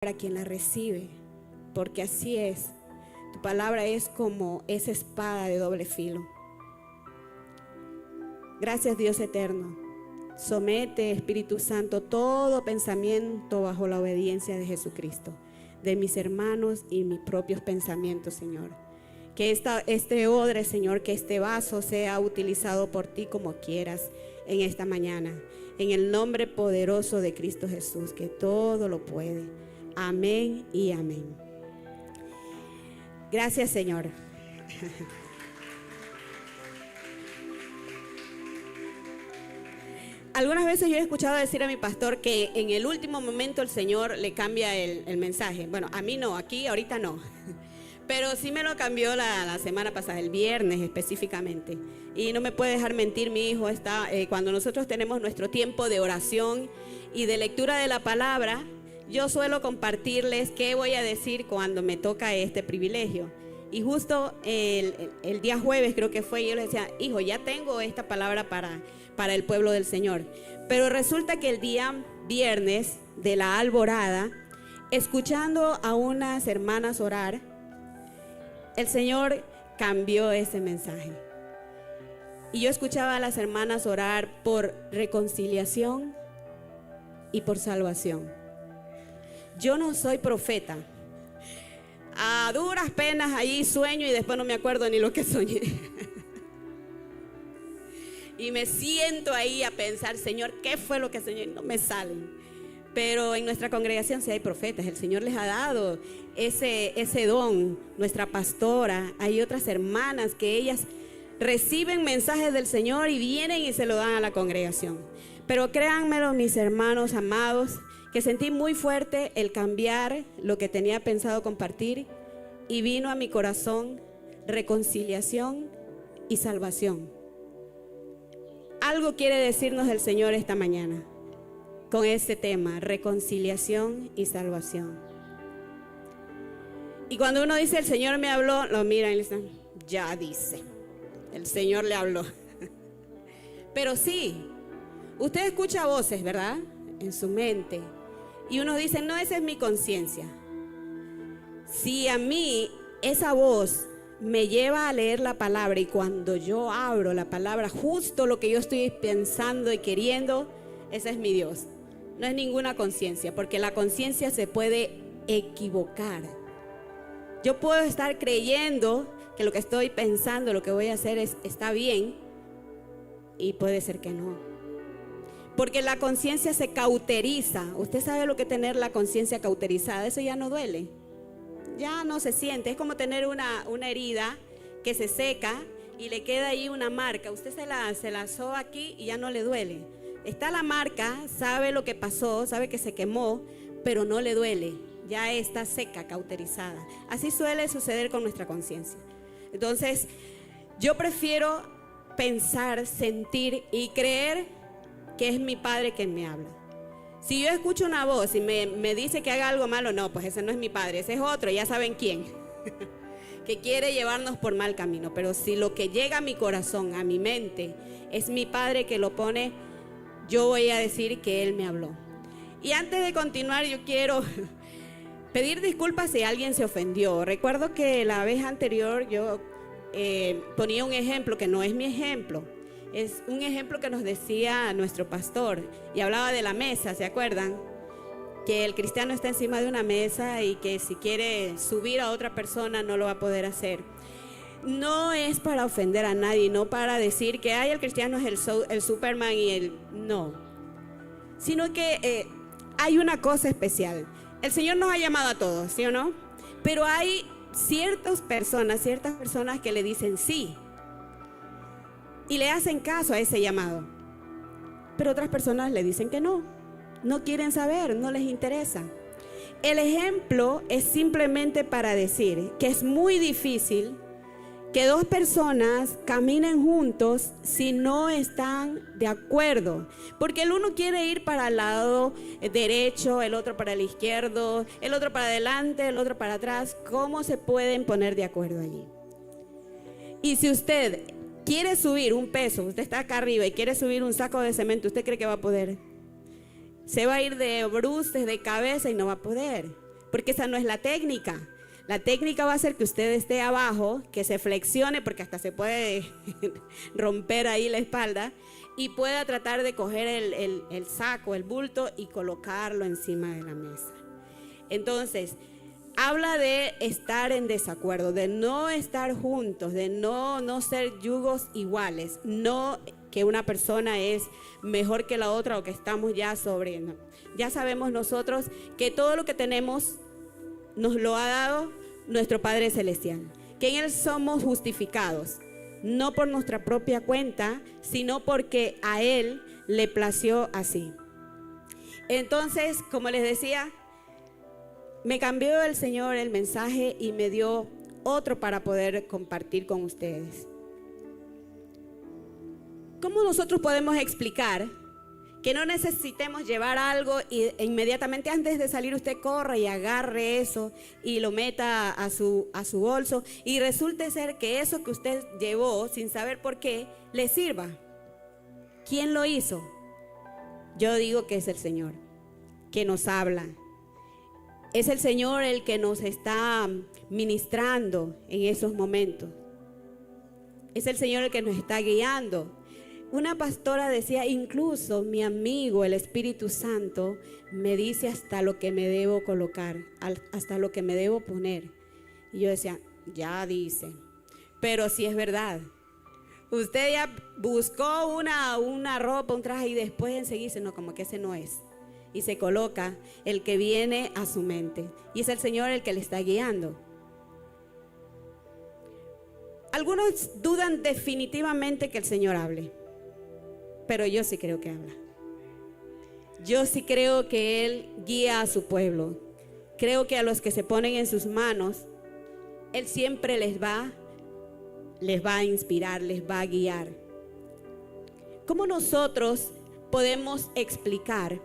para quien la recibe, porque así es. Tu palabra es como esa espada de doble filo. Gracias, Dios eterno. Somete, Espíritu Santo, todo pensamiento bajo la obediencia de Jesucristo, de mis hermanos y mis propios pensamientos, Señor. Que este odre, Señor, que este vaso sea utilizado por ti como quieras en esta mañana. En el nombre poderoso de Cristo Jesús, que todo lo puede. Amén y amén. Gracias, Señor. Algunas veces yo he escuchado decir a mi pastor que en el último momento el Señor le cambia el mensaje. Bueno, a mí no, aquí ahorita no. Pero sí me lo cambió la semana pasada, el viernes específicamente. Y no me puede dejar mentir mi hijo, cuando nosotros tenemos nuestro tiempo de oración y de lectura de la palabra, yo suelo compartirles qué voy a decir cuando me toca este privilegio. Y justo el día jueves creo que fue, yo le decía, hijo, ya tengo esta palabra para el pueblo del Señor. Pero resulta que el día viernes de la alborada, escuchando a unas hermanas orar, el Señor cambió ese mensaje. Y yo escuchaba a las hermanas orar por reconciliación y por salvación. Yo no soy profeta. A duras penas allí sueño y después no me acuerdo ni lo que soñé. Y me siento ahí a pensar, Señor, ¿qué fue lo que soñé? No me salen. Pero en nuestra congregación sí hay profetas. El Señor les ha dado ese don. Nuestra pastora, hay otras hermanas que ellas reciben mensajes del Señor y vienen y se lo dan a la congregación. Pero créanmelo, mis hermanos amados, que sentí muy fuerte el cambiar lo que tenía pensado compartir y vino a mi corazón reconciliación y salvación. Algo quiere decirnos el Señor esta mañana con este tema, reconciliación y salvación. Y cuando uno dice el Señor me habló, lo miran y le dicen, ya dice, el Señor le habló. Pero sí, usted escucha voces, ¿verdad? En su mente. Y uno dice, no, esa es mi conciencia. Si a mí esa voz me lleva a leer la palabra y cuando yo abro la palabra, justo lo que yo estoy pensando y queriendo, ese es mi Dios. No es ninguna conciencia, porque la conciencia se puede equivocar. Yo puedo estar creyendo que lo que estoy pensando, lo que voy a hacer está bien y puede ser que no. Porque la conciencia se cauteriza. Usted sabe lo que es tener la conciencia cauterizada. Eso ya no duele. Ya no se siente. Es como tener una herida que se seca y le queda ahí una marca. Usted se la soba aquí y ya no le duele. Está la marca, sabe lo que pasó, sabe que se quemó, pero no le duele. Ya está seca, cauterizada. Así suele suceder con nuestra conciencia. Entonces, yo prefiero pensar, sentir y creer que es mi Padre quien me habla. Si yo escucho una voz y me dice que haga algo malo, no, pues ese no es mi Padre, ese es otro, ya saben quién, que quiere llevarnos por mal camino. Pero si lo que llega a mi corazón, a mi mente, es mi Padre que lo pone, yo voy a decir que Él me habló. Y antes de continuar, yo quiero pedir disculpas si alguien se ofendió. Recuerdo que la vez anterior yo ponía un ejemplo que no es mi ejemplo. Es un ejemplo que nos decía nuestro pastor y hablaba de la mesa, ¿se acuerdan? Que el cristiano está encima de una mesa y que si quiere subir a otra persona no lo va a poder hacer. No es para ofender a nadie, no para decir que el cristiano es el Superman y no. Sino que hay una cosa especial. El Señor nos ha llamado a todos, ¿sí o no? Pero hay ciertas personas que le dicen sí. Y le hacen caso a ese llamado. Pero otras personas le dicen que no. No quieren saber, no les interesa. El ejemplo es simplemente para decir que es muy difícil que dos personas caminen juntos si no están de acuerdo. Porque el uno quiere ir para el lado derecho, el otro para el izquierdo, el otro para adelante, el otro para atrás. ¿Cómo se pueden poner de acuerdo allí? Y si usted quiere subir un peso, usted está acá arriba y quiere subir un saco de cemento, ¿usted cree que va a poder? Se va a ir de bruces de cabeza y no va a poder. porque esa no es la técnica. La técnica va a ser que usted esté abajo, que se flexione, porque hasta se puede romper ahí la espalda, y pueda tratar de coger el saco, el bulto, y colocarlo encima de la mesa. Entonces, habla de estar en desacuerdo, de no estar juntos, de no ser yugos iguales, no que una persona es mejor que la otra o que estamos ya sobre. No. Ya sabemos nosotros que todo lo que tenemos nos lo ha dado nuestro Padre Celestial, que en Él somos justificados, no por nuestra propia cuenta, sino porque a Él le plació así. Entonces, como les decía, me cambió el Señor el mensaje y me dio otro para poder compartir con ustedes. ¿Cómo nosotros podemos explicar que no necesitemos llevar algo y inmediatamente antes de salir usted corra y agarre eso y lo meta a su bolso y resulte ser que eso que usted llevó sin saber por qué le sirva? ¿Quién lo hizo? Yo digo que es el Señor, que nos habla. Es el Señor el que nos está ministrando en esos momentos. Es el Señor el que nos está guiando. Una pastora decía, incluso mi amigo, el Espíritu Santo, me dice hasta lo que me debo colocar, hasta lo que me debo poner. Y yo decía, ya dice, pero si es verdad. Usted ya buscó una ropa, un traje y después enseguida dice, no, como que ese no es. Y se coloca el que viene a su mente. Y es el Señor el que le está guiando. Algunos dudan definitivamente que el Señor hable. Pero yo sí creo que habla. Yo sí creo que Él guía a su pueblo. Creo que a los que se ponen en sus manos, Él siempre les va a inspirar, les va a guiar. ¿Cómo nosotros podemos explicar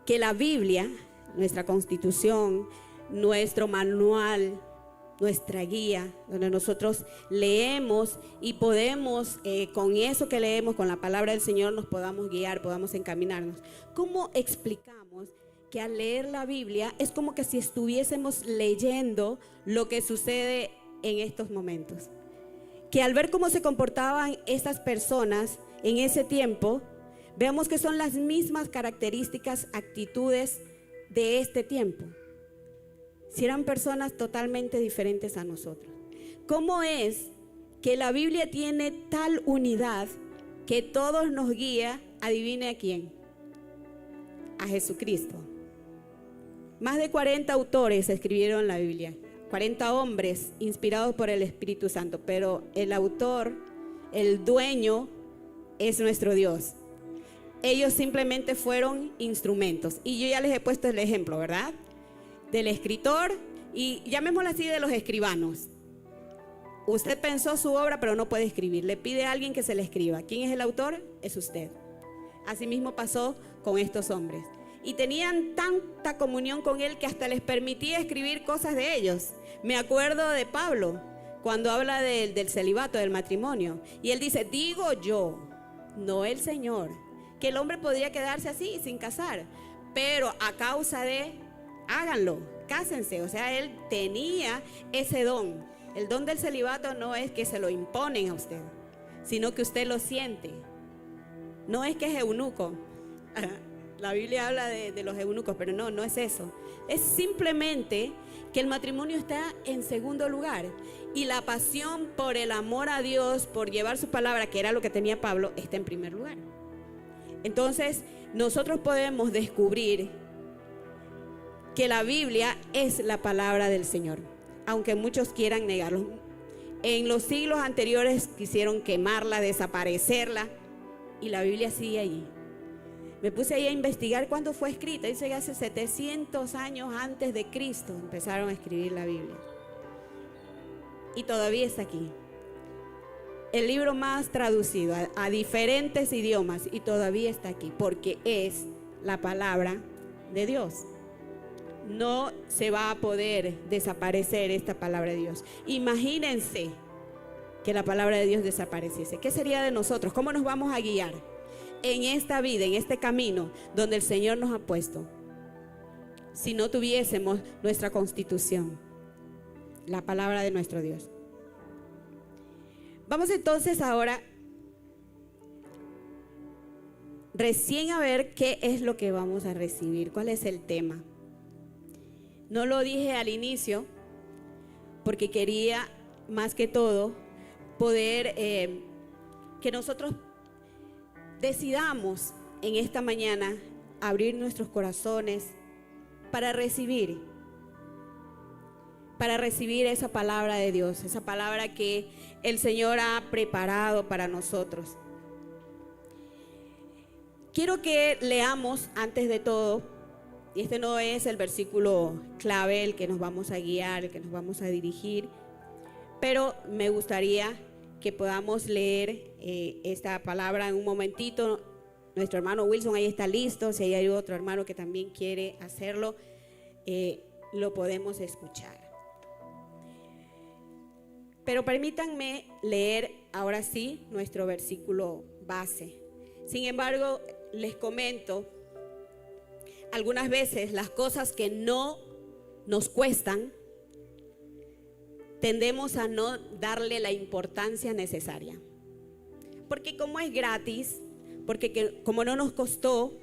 que la Biblia, nuestra constitución, nuestro manual, nuestra guía, donde nosotros leemos y podemos, con eso que leemos, con la palabra del Señor, nos podamos guiar, podamos encaminarnos? ¿Cómo explicamos que al leer la Biblia es como que si estuviésemos leyendo lo que sucede en estos momentos? Que al ver cómo se comportaban estas personas en ese tiempo, veamos que son las mismas características, actitudes de este tiempo. Si eran personas totalmente diferentes a nosotros. ¿Cómo es que la Biblia tiene tal unidad que todos nos guía? Adivine a quién. A Jesucristo. Más de 40 autores escribieron la Biblia. 40 hombres inspirados por el Espíritu Santo. Pero el autor, el dueño, es nuestro Dios. Ellos simplemente fueron instrumentos. Y yo ya les he puesto el ejemplo, ¿verdad? Del escritor y llamémoslo así, de los escribanos. Usted pensó su obra pero no puede escribir, le pide a alguien que se le escriba. ¿Quién es el autor? Es usted. Asimismo pasó con estos hombres y tenían tanta comunión con él que hasta les permitía escribir cosas de ellos. Me acuerdo de Pablo cuando habla del celibato, del matrimonio, y él dice, digo yo, no el Señor, que el hombre podría quedarse así sin casar, pero a causa de háganlo, cásense. O sea, él tenía ese don. El don del celibato no es que se lo imponen a usted, sino que usted lo siente. No es que es eunuco. La Biblia habla de los eunucos, pero no es eso. Es simplemente que el matrimonio está en segundo lugar y la pasión por el amor a Dios, por llevar su palabra, que era lo que tenía Pablo, está en primer lugar. Entonces, nosotros podemos descubrir que la Biblia es la palabra del Señor, aunque muchos quieran negarlo. En los siglos anteriores quisieron quemarla, desaparecerla, y la Biblia sigue allí. Me puse ahí a investigar cuándo fue escrita. Dice que hace 700 años antes de Cristo empezaron a escribir la Biblia. Y todavía está aquí. El libro más traducido a diferentes idiomas, y todavía está aquí, porque es la palabra de Dios. No se va a poder desaparecer esta palabra de Dios. Imagínense que la palabra de Dios desapareciese. ¿Qué sería de nosotros? ¿Cómo nos vamos a guiar en esta vida, en este camino donde el Señor nos ha puesto? si no tuviésemos nuestra constitución, la palabra de nuestro Dios. Vamos entonces ahora recién a ver qué es lo que vamos a recibir, cuál es el tema. No lo dije al inicio porque quería más que todo poder que nosotros decidamos en esta mañana abrir nuestros corazones para recibir esa palabra de Dios, esa palabra que el Señor ha preparado para nosotros. Quiero que leamos antes de todo, y este no es el versículo clave, el que nos vamos a guiar, el que nos vamos a dirigir, pero me gustaría que podamos leer esta palabra en un momentito. Nuestro hermano Wilson ahí está listo, si hay otro hermano que también quiere hacerlo, lo podemos escuchar. Pero permítanme leer ahora sí nuestro versículo base. Sin embargo, les comento, algunas veces las cosas que no nos cuestan, tendemos a no darle la importancia necesaria. Porque como es gratis, como no nos costó,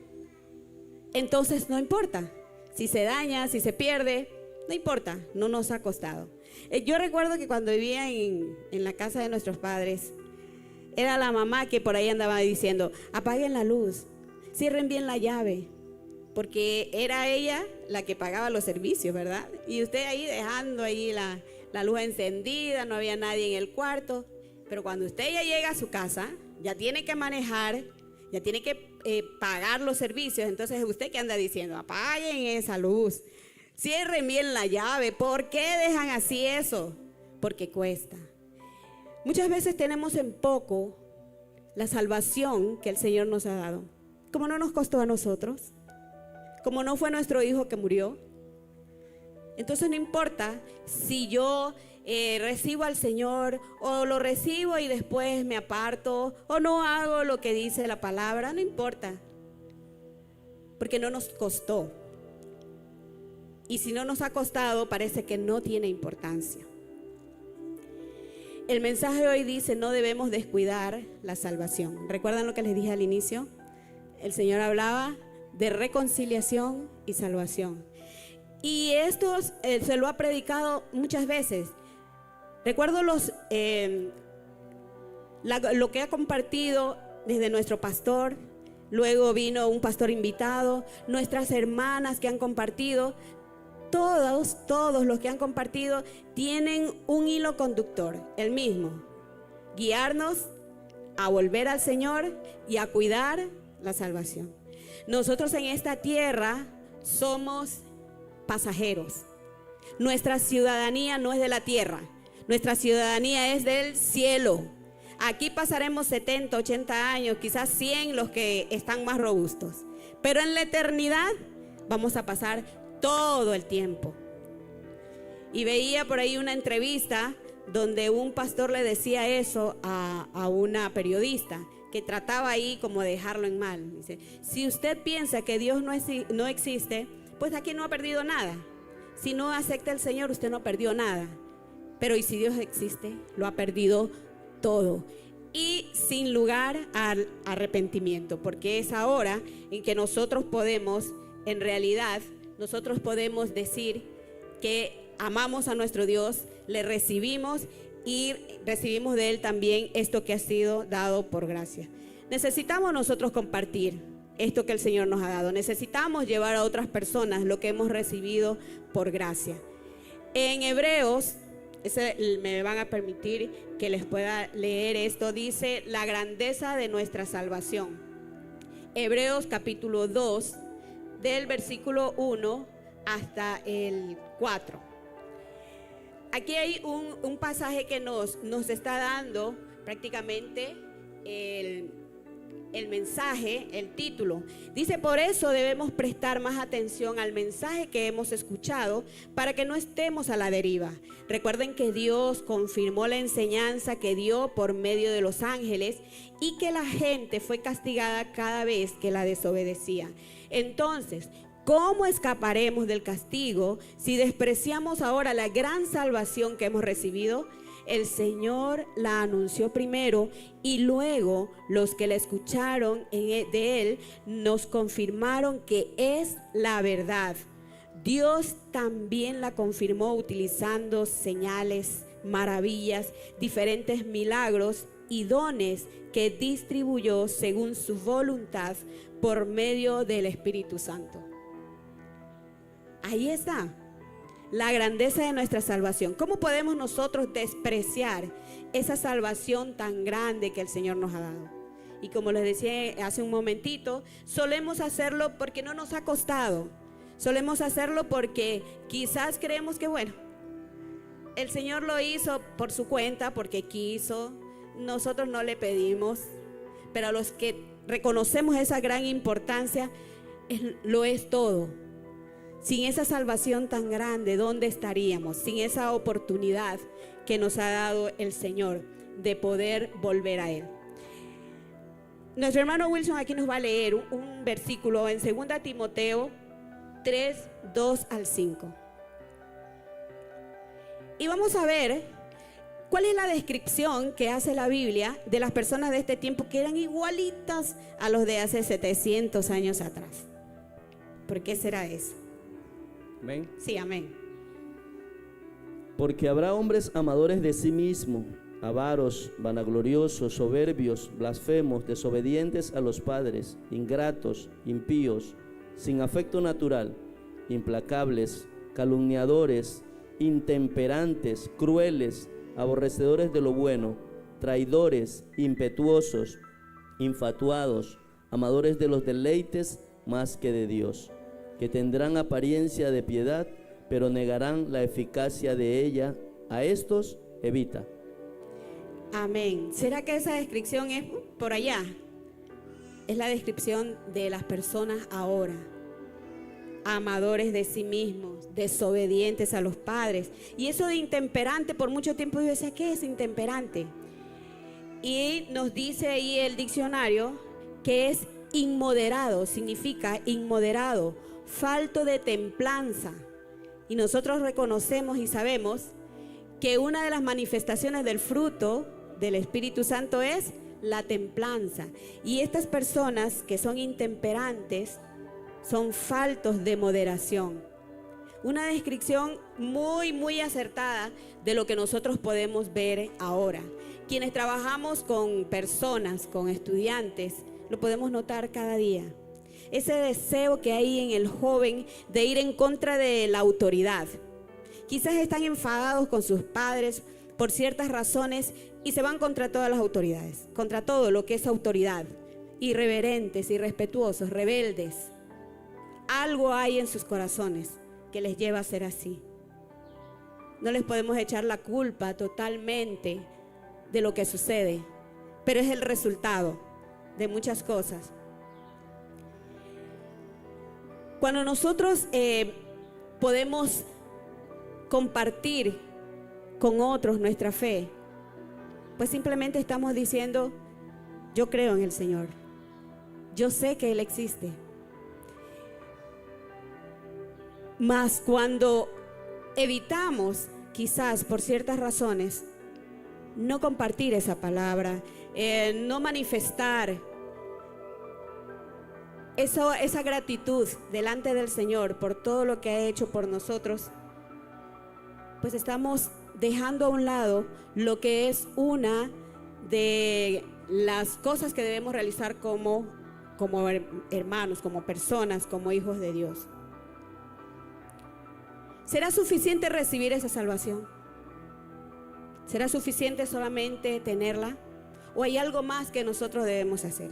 entonces no importa. Si se daña, si se pierde, no importa, no nos ha costado. Yo recuerdo que cuando vivía en la casa de nuestros padres, era la mamá que por ahí andaba diciendo, apaguen la luz, cierren bien la llave, porque era ella la que pagaba los servicios, ¿verdad? Y usted ahí dejando ahí la luz encendida, no había nadie en el cuarto, pero cuando usted ya llega a su casa, ya tiene que manejar, ya tiene que pagar los servicios, entonces usted que anda diciendo, apaguen esa luz, cierren bien la llave. ¿Por qué dejan así eso? Porque cuesta. Muchas veces tenemos en poco la salvación que el Señor nos ha dado. Como no nos costó a nosotros, como no fue nuestro hijo que murió. Entonces no importa si yo recibo al Señor o lo recibo y después me aparto o no hago lo que dice la palabra, no importa, porque no nos costó. Y si no nos ha costado, parece que no tiene importancia. El mensaje de hoy dice, no debemos descuidar la salvación. ¿Recuerdan lo que les dije al inicio? El Señor hablaba de reconciliación y salvación. Y esto se lo ha predicado muchas veces. Recuerdo lo que ha compartido desde nuestro pastor. Luego vino un pastor invitado, nuestras hermanas que han compartido. Todos los que han compartido tienen un hilo conductor, el mismo: guiarnos a volver al Señor y a cuidar la salvación. Nosotros en esta tierra somos pasajeros. Nuestra ciudadanía no es de la tierra, nuestra ciudadanía es del cielo. Aquí pasaremos 70, 80 años, quizás 100 los que están más robustos, pero en la eternidad vamos a pasar todo el tiempo. Y veía por ahí una entrevista donde un pastor le decía eso a una periodista que trataba ahí como de dejarlo en mal. Dice, si usted piensa que Dios no existe, pues aquí no ha perdido nada. Si no acepta al Señor, usted no perdió nada. Pero ¿y si Dios existe? Lo ha perdido todo. Y sin lugar al arrepentimiento, porque es ahora en que nosotros podemos, en realidad, nosotros podemos decir que amamos a nuestro Dios, le recibimos y recibimos de Él también esto que ha sido dado por gracia. Necesitamos nosotros compartir esto que el Señor nos ha dado. Necesitamos llevar a otras personas lo que hemos recibido por gracia. En Hebreos, me van a permitir que les pueda leer esto, dice la grandeza de nuestra salvación. Hebreos capítulo 2, del versículo 1 hasta el 4. Aquí hay un pasaje que nos está dando prácticamente el mensaje, el título. Dice, por eso debemos prestar más atención al mensaje que hemos escuchado para que no estemos a la deriva. Recuerden que Dios confirmó la enseñanza que dio por medio de los ángeles y que la gente fue castigada cada vez que la desobedecía. Entonces, ¿Cómo escaparemos del castigo si despreciamos ahora la gran salvación que hemos recibido? El Señor la anunció primero y luego los que la escucharon de Él nos confirmaron que es la verdad. Dios también la confirmó utilizando señales, maravillas, diferentes milagros y dones que distribuyó según su voluntad por medio del Espíritu Santo. Ahí está la grandeza de nuestra salvación. ¿Cómo podemos nosotros despreciar esa salvación tan grande que el Señor nos ha dado? Y como les decía hace un momentito, solemos hacerlo porque no nos ha costado. Solemos hacerlo porque quizás creemos que bueno, el Señor lo hizo por su cuenta, porque quiso. Nosotros no le pedimos, pero a los que reconocemos esa gran importancia, lo es todo. Sin esa salvación tan grande, ¿dónde estaríamos? Sin esa oportunidad que nos ha dado el Señor de poder volver a Él. Nuestro hermano Wilson aquí nos va a leer un versículo en 2 Timoteo 3, 2 al 5. Y vamos a ver cuál es la descripción que hace la Biblia de las personas de este tiempo que eran igualitas a los de hace 700 años atrás. ¿Por qué será eso? Amén. Sí, amén. Porque habrá hombres amadores de sí mismos, avaros, vanagloriosos, soberbios, blasfemos, desobedientes a los padres, ingratos, impíos, sin afecto natural, implacables, calumniadores, intemperantes, crueles, aborrecedores de lo bueno, traidores, impetuosos, infatuados, amadores de los deleites más que de Dios, que tendrán apariencia de piedad, pero negarán la eficacia de ella. A estos evita. Amén. ¿Será que esa descripción es por allá? Es la descripción de las personas ahora. Amadores de sí mismos, desobedientes a los padres. Y eso de intemperante, por mucho tiempo yo decía, ¿qué es intemperante? Y nos dice ahí el diccionario que es inmoderado, significa inmoderado, falto de templanza. Y nosotros reconocemos y sabemos que una de las manifestaciones del fruto del Espíritu Santo es la templanza. Y estas personas que son intemperantes son faltos de moderación. Una descripción muy acertada de lo que nosotros podemos ver ahora. Quienes trabajamos con personas, con estudiantes, lo podemos notar cada día. Ese deseo que hay en el joven de ir en contra de la autoridad. Quizás están enfadados con sus padres por ciertas razones y se van contra todas las autoridades, contra todo lo que es autoridad. Irreverentes, irrespetuosos, rebeldes. Algo hay en sus corazones que les lleva a ser así. No les podemos echar la culpa totalmente de lo que sucede, pero es el resultado de muchas cosas. Cuando nosotros podemos compartir con otros nuestra fe, pues simplemente estamos diciendo, yo creo en el Señor, yo sé que Él existe. Mas cuando evitamos, quizás por ciertas razones, no compartir esa palabra, no manifestar esa gratitud delante del Señor por todo lo que ha hecho por nosotros, pues estamos dejando a un lado lo que es una de las cosas que debemos realizar como hermanos, como personas, como hijos de Dios. ¿Será suficiente recibir esa salvación? ¿Será suficiente solamente tenerla? ¿O hay algo más que nosotros debemos hacer?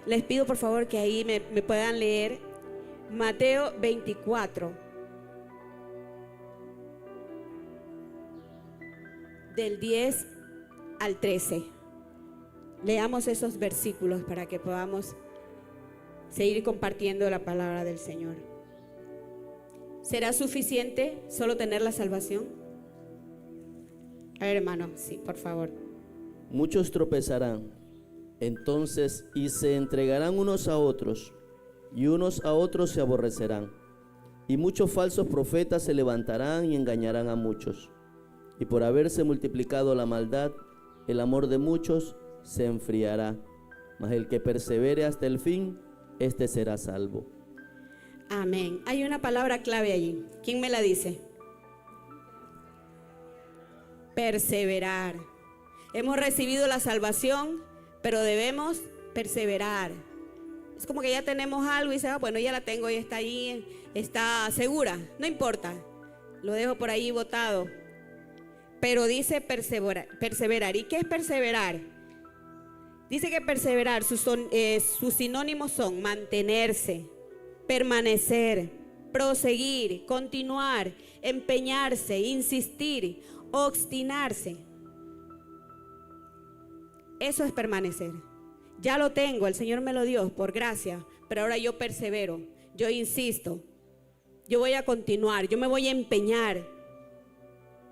Les pido por favor que ahí me puedan leer Mateo 24, del 10 al 13. Leamos esos versículos para que podamos seguir compartiendo la palabra del Señor. ¿Será suficiente solo tener la salvación? A ver, hermano, sí, por favor. Muchos tropezarán entonces y se entregarán unos a otros, y unos a otros se aborrecerán. Y muchos falsos profetas se levantarán y engañarán a muchos. Y por haberse multiplicado la maldad, el amor de muchos se enfriará. Mas el que persevere hasta el fin, este será salvo. Amén. Hay una palabra clave allí. ¿Quién me la dice? Perseverar. Hemos recibido la salvación, pero debemos perseverar. Es como que ya tenemos algo y dice, bueno, ya la tengo, ya está ahí, está segura. No importa, lo dejo por ahí botado. Pero dice perseverar. ¿Y qué es perseverar? Dice que perseverar, sus sinónimos son mantenerse, permanecer, proseguir, continuar, empeñarse, insistir, obstinarse. Eso es permanecer. Ya lo tengo, el Señor me lo dio por gracia, pero ahora yo persevero, yo insisto, yo voy a continuar, yo me voy a empeñar,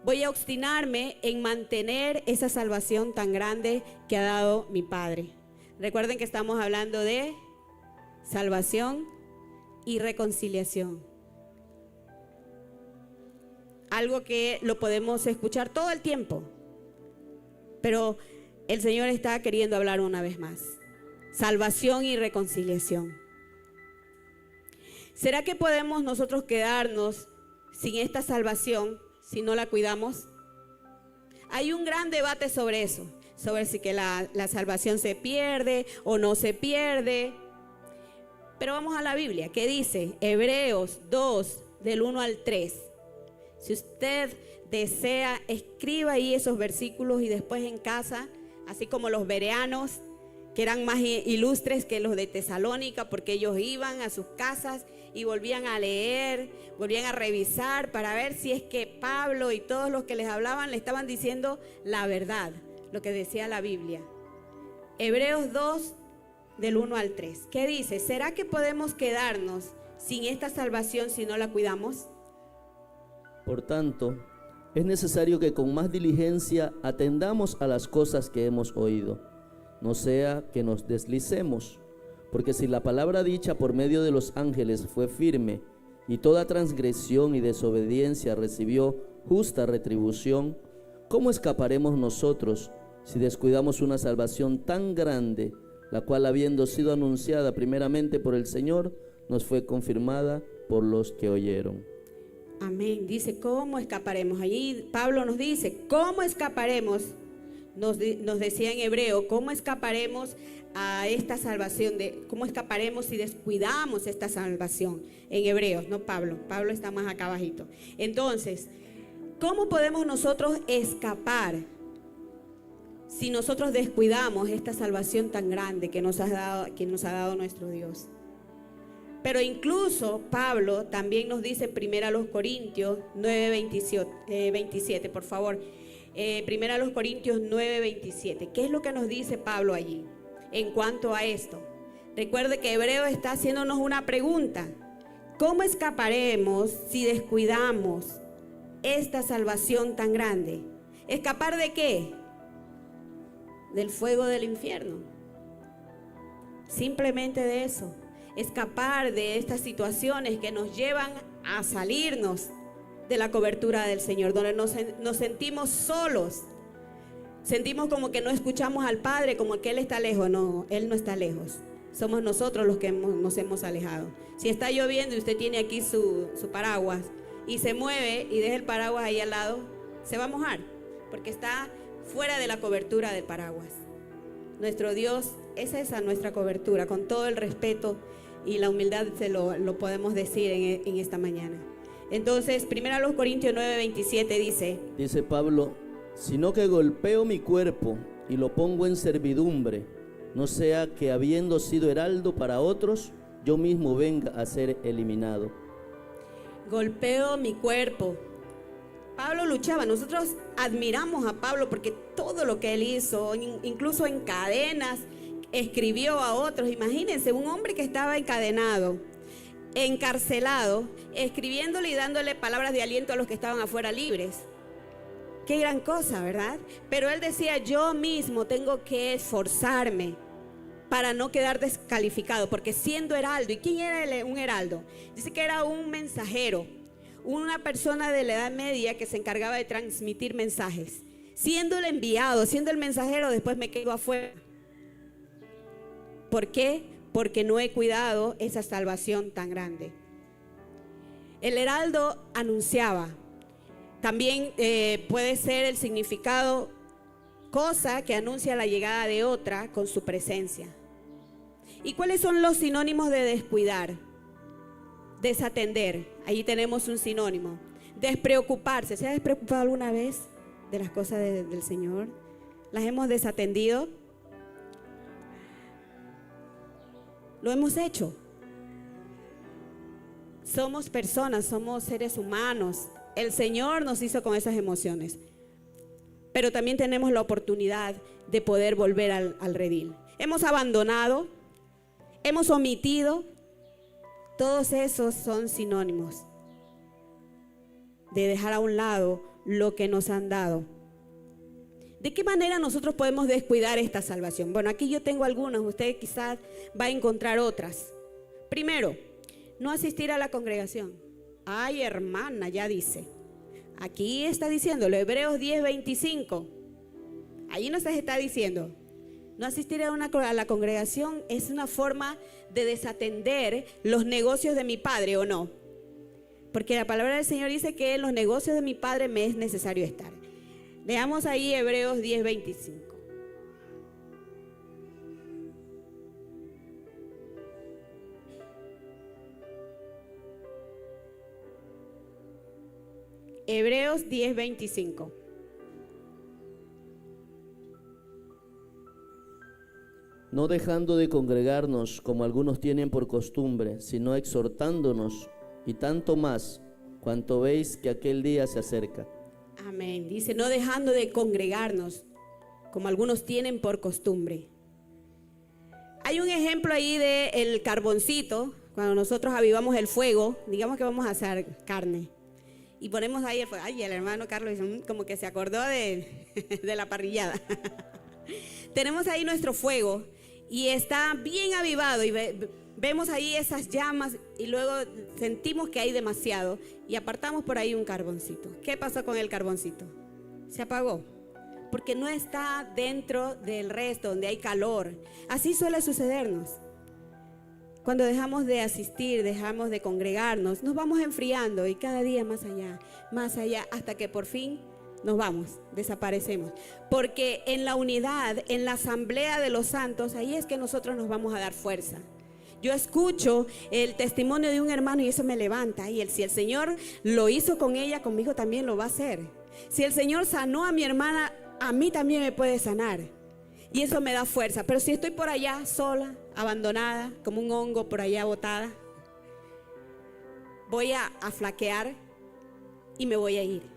voy a obstinarme en mantener esa salvación tan grande que ha dado mi Padre. Recuerden que estamos hablando de salvación y reconciliación. Algo que lo podemos escuchar todo el tiempo, pero el Señor está queriendo hablar una vez más. Salvación y reconciliación. ¿Será que podemos nosotros quedarnos sin esta salvación si no la cuidamos? Hay un gran debate sobre eso, sobre si que la salvación se pierde o no se pierde. Pero vamos a la Biblia, ¿qué dice? Hebreos 2, del 1 al 3. Si usted desea, escriba ahí esos versículos y después en casa, así como los bereanos, que eran más ilustres que los de Tesalónica, porque ellos iban a sus casas y volvían a leer, volvían a revisar para ver si es que Pablo y todos los que les hablaban le estaban diciendo la verdad, lo que decía la Biblia. Hebreos 2, del 1 al 3. ¿Qué dice? ¿Será que podemos quedarnos sin esta salvación si no la cuidamos? Por tanto, es necesario que con más diligencia atendamos a las cosas que hemos oído, no sea que nos deslicemos, porque si la palabra dicha por medio de los ángeles fue firme, y toda transgresión y desobediencia recibió justa retribución, ¿cómo escaparemos nosotros si descuidamos una salvación tan grande, la cual, habiendo sido anunciada primeramente por el Señor, nos fue confirmada por los que oyeron? Amén. Dice, ¿cómo escaparemos? Allí Pablo nos dice, ¿cómo escaparemos? Nos decía en hebreo, ¿cómo escaparemos a esta salvación? ¿Cómo escaparemos si descuidamos esta salvación? En hebreos, no Pablo. Pablo está más acá abajito. Entonces, ¿cómo podemos nosotros escapar si nosotros descuidamos esta salvación tan grande que nos ha dado nuestro Dios? Pero incluso Pablo también nos dice en 1 Corintios 9:27, por favor. 1 Corintios 9:27. ¿Qué es lo que nos dice Pablo allí en cuanto a esto? Recuerde que Hebreo está haciéndonos una pregunta. ¿Cómo escaparemos si descuidamos esta salvación tan grande? ¿Escapar de qué? Del fuego del infierno. Simplemente de eso. Escapar de estas situaciones que nos llevan a salirnos de la cobertura del Señor, donde nos sentimos solos, sentimos como que no escuchamos al Padre, como que Él está lejos. No, Él no está lejos, somos nosotros los que nos hemos alejado. Si está lloviendo y usted tiene aquí su paraguas y se mueve y deja el paraguas ahí al lado, se va a mojar, porque está fuera de la cobertura del paraguas. Nuestro Dios es esa nuestra cobertura, con todo el respeto y la humildad se lo podemos decir en esta mañana. Entonces, 1 Corintios 9:27 dice Pablo, sino que golpeo mi cuerpo y lo pongo en servidumbre, no sea que habiendo sido heraldo para otros, yo mismo venga a ser eliminado. Golpeo mi cuerpo. Pablo luchaba. Nosotros admiramos a Pablo porque todo lo que él hizo, incluso en cadenas, escribió a otros. Imagínense, un hombre que estaba encadenado, encarcelado, escribiéndole y dándole palabras de aliento a los que estaban afuera libres. Qué gran cosa, ¿verdad? Pero él decía, yo mismo tengo que esforzarme para no quedar descalificado, porque siendo heraldo, ¿y quién era un heraldo? Dice que era un mensajero, una persona de la Edad Media que se encargaba de transmitir mensajes. Siendo el enviado, siendo el mensajero, después me quedo afuera. ¿Por qué? Porque no he cuidado esa salvación tan grande. El heraldo anunciaba. También puede ser el significado, cosa que anuncia la llegada de otra con su presencia. ¿Y cuáles son los sinónimos de descuidar? Desatender. Ahí tenemos un sinónimo. Despreocuparse. ¿Se ha despreocupado alguna vez de las cosas del Señor? ¿Las hemos desatendido? Lo hemos hecho. Somos personas, somos seres humanos. El Señor nos hizo con esas emociones. Pero también tenemos la oportunidad de poder volver al redil. Hemos abandonado, hemos omitido. Todos esos son sinónimos de dejar a un lado lo que nos han dado. ¿De qué manera nosotros podemos descuidar esta salvación? Bueno, aquí yo tengo algunas, usted quizás va a encontrar otras. Primero, no asistir a la congregación. Ay, hermana, ya dice. Aquí está diciéndolo, Hebreos 10:25. Ahí nos está diciendo, no asistir a la congregación es una forma de desatender los negocios de mi Padre, ¿o no? Porque la palabra del Señor dice que en los negocios de mi Padre me es necesario estar. Leamos ahí Hebreos 10:25. Hebreos 10:25. No dejando de congregarnos como algunos tienen por costumbre, sino exhortándonos, y tanto más cuanto veis que aquel día se acerca. Amén. Dice, no dejando de congregarnos como algunos tienen por costumbre. Hay un ejemplo ahí del carboncito. Cuando nosotros avivamos el fuego, digamos que vamos a hacer carne y ponemos ahí el fuego. Ay, el hermano Carlos como que se acordó de la parrillada. Tenemos ahí nuestro fuego y está bien avivado y vemos ahí esas llamas y luego sentimos que hay demasiado y apartamos por ahí un carboncito. ¿Qué pasó con el carboncito? Se apagó porque no está dentro del resto donde hay calor. Así suele sucedernos. Cuando dejamos de asistir, dejamos de congregarnos, nos vamos enfriando y cada día más allá, hasta que por fin nos vamos, desaparecemos. Porque en la unidad, en la asamblea de los santos, ahí es que nosotros nos vamos a dar fuerza. Yo escucho el testimonio de un hermano y eso me levanta. Y si el Señor lo hizo con ella, conmigo también lo va a hacer. Si el Señor sanó a mi hermana, a mí también me puede sanar. Y eso me da fuerza. Pero si estoy por allá sola, abandonada, como un hongo por allá botada, voy a flaquear y me voy a ir.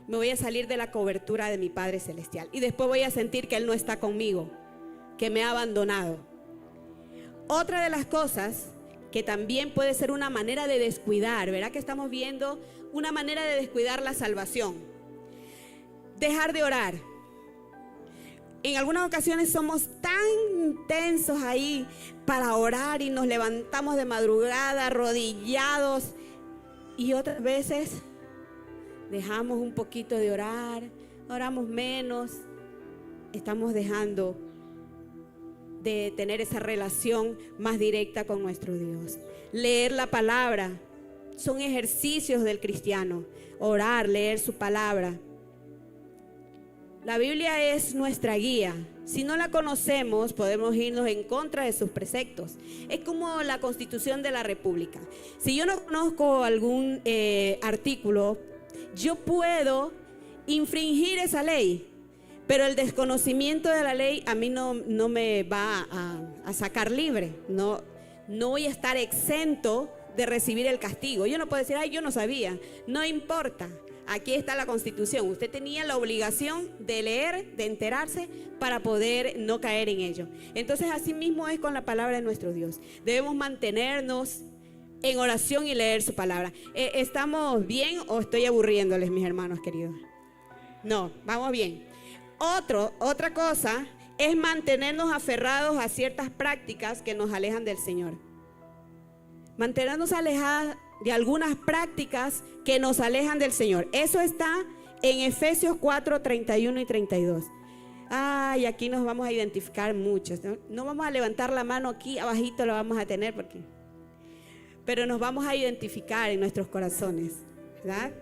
Me voy a salir de la cobertura de mi Padre Celestial. Y después voy a sentir que Él no está conmigo, que me ha abandonado. Otra de las cosas que también puede ser una manera de descuidar, ¿verdad? Que estamos viendo una manera de descuidar la salvación. Dejar de orar. En algunas ocasiones somos tan intensos ahí para orar y nos levantamos de madrugada, arrodillados, y otras veces dejamos un poquito de orar, oramos menos, estamos dejando de tener esa relación más directa con nuestro Dios. Leer la palabra son ejercicios del cristiano. Orar, leer su palabra. La Biblia es nuestra guía. Si no la conocemos, podemos irnos en contra de sus preceptos. Es como la Constitución de la República. Si yo no conozco algún artículo, yo puedo infringir esa ley. Pero el desconocimiento de la ley a mí no me va a sacar libre. No voy a estar exento de recibir el castigo. Yo no puedo decir, ay, yo no sabía. No importa. Aquí está la Constitución. Usted tenía la obligación de leer, de enterarse para poder no caer en ello. Entonces, así mismo es con la palabra de nuestro Dios. Debemos mantenernos en oración y leer su palabra. ¿Estamos bien o estoy aburriéndoles, mis hermanos queridos? No, vamos bien. Otra cosa es mantenernos aferrados a ciertas prácticas que nos alejan del Señor. Mantenernos alejados de algunas prácticas que nos alejan del Señor. Eso está en Efesios 4, 31 y 32. Y aquí nos vamos a identificar muchos. No vamos a levantar la mano aquí, abajito lo vamos a tener, pero nos vamos a identificar en nuestros corazones, ¿verdad?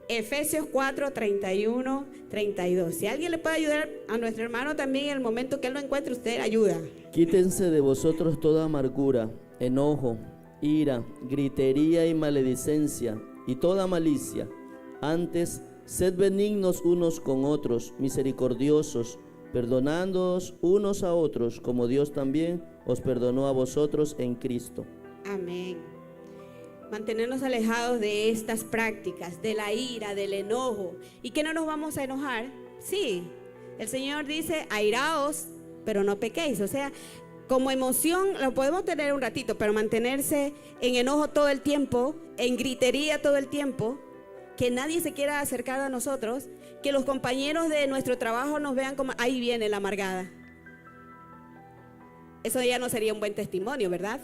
Efesios 4, 31, 32. Si alguien le puede ayudar a nuestro hermano también en el momento que él lo encuentre, usted ayuda. Quítense de vosotros toda amargura, enojo, ira, gritería y maledicencia y toda malicia. Antes, sed benignos unos con otros, misericordiosos, perdonándoos unos a otros, como Dios también os perdonó a vosotros en Cristo. Amén. Mantenernos alejados de estas prácticas, de la ira, del enojo. ¿Y que no nos vamos a enojar? Sí, el Señor dice, airaos, pero no pequéis. O sea, como emoción lo podemos tener un ratito, pero mantenerse en enojo todo el tiempo, en gritería todo el tiempo, que nadie se quiera acercar a nosotros, que los compañeros de nuestro trabajo nos vean como, ahí viene la amargada. Eso ya no sería un buen testimonio, ¿verdad?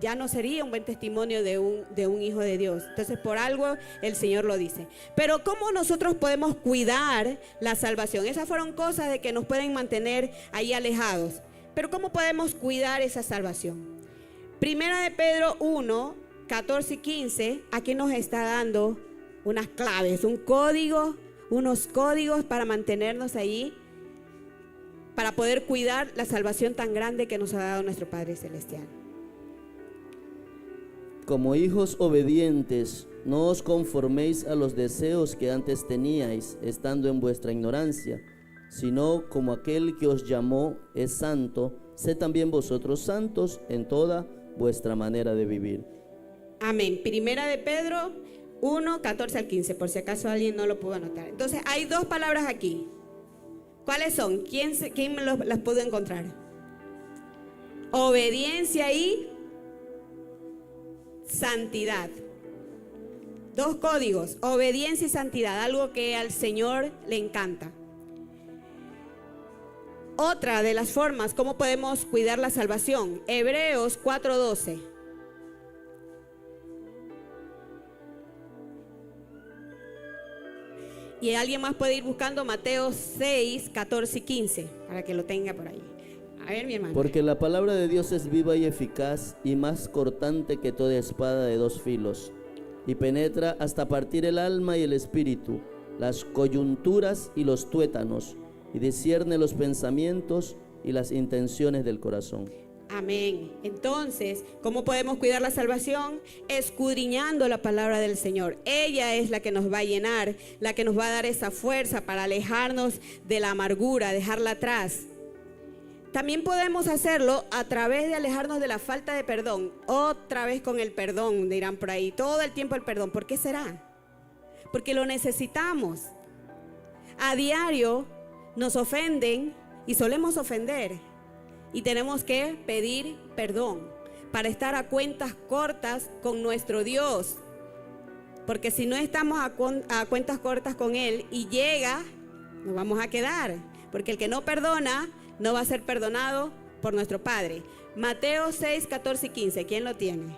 Ya no sería un buen testimonio de un hijo de Dios. Entonces, por algo el Señor lo dice. Pero ¿cómo nosotros podemos cuidar la salvación? Esas fueron cosas de que nos pueden mantener ahí alejados. Pero ¿cómo podemos cuidar esa salvación? Primera de Pedro 1, 14 y 15, aquí nos está dando unas claves, unos códigos para mantenernos ahí, para poder cuidar la salvación tan grande que nos ha dado nuestro Padre Celestial. Como hijos obedientes, no os conforméis a los deseos que antes teníais, estando en vuestra ignorancia, sino como aquel que os llamó es santo, sed también vosotros santos en toda vuestra manera de vivir. Amén. Primera de Pedro 1, 14 al 15, por si acaso alguien no lo pudo anotar. Entonces, hay dos palabras aquí. ¿Cuáles son? ¿Quién las pudo encontrar? Obediencia y santidad. Dos códigos, obediencia y santidad, algo que al Señor le encanta. Otra de las formas, ¿cómo podemos cuidar la salvación? Hebreos 4:12. Y alguien más puede ir buscando Mateo 6, 14 y 15, para que lo tenga por ahí. A ver, mi hermano. Porque la palabra de Dios es viva y eficaz y más cortante que toda espada de dos filos, y penetra hasta partir el alma y el espíritu, las coyunturas y los tuétanos, y discierne los pensamientos y las intenciones del corazón. Amén. Entonces, ¿cómo podemos cuidar la salvación? Escudriñando la palabra del Señor. Ella es la que nos va a llenar, la que nos va a dar esa fuerza para alejarnos de la amargura, dejarla atrás. También podemos hacerlo a través de alejarnos de la falta de perdón. Otra vez con el perdón, dirán por ahí, todo el tiempo el perdón. ¿Por qué será? Porque lo necesitamos. A diario nos ofenden y solemos ofender. Y tenemos que pedir perdón para estar a cuentas cortas con nuestro Dios. Porque si no estamos a cuentas cortas con Él y llega, nos vamos a quedar. Porque el que no perdona no va a ser perdonado por nuestro Padre. Mateo 6, 14 y 15. ¿Quién lo tiene?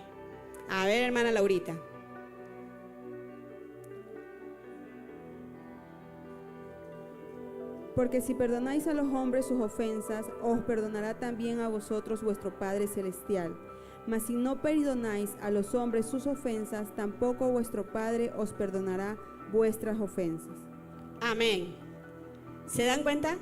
A ver, hermana Laurita. Porque si perdonáis a los hombres sus ofensas, os perdonará también a vosotros vuestro Padre Celestial. Mas si no perdonáis a los hombres sus ofensas, tampoco vuestro Padre os perdonará vuestras ofensas. Amén. ¿Se dan cuenta?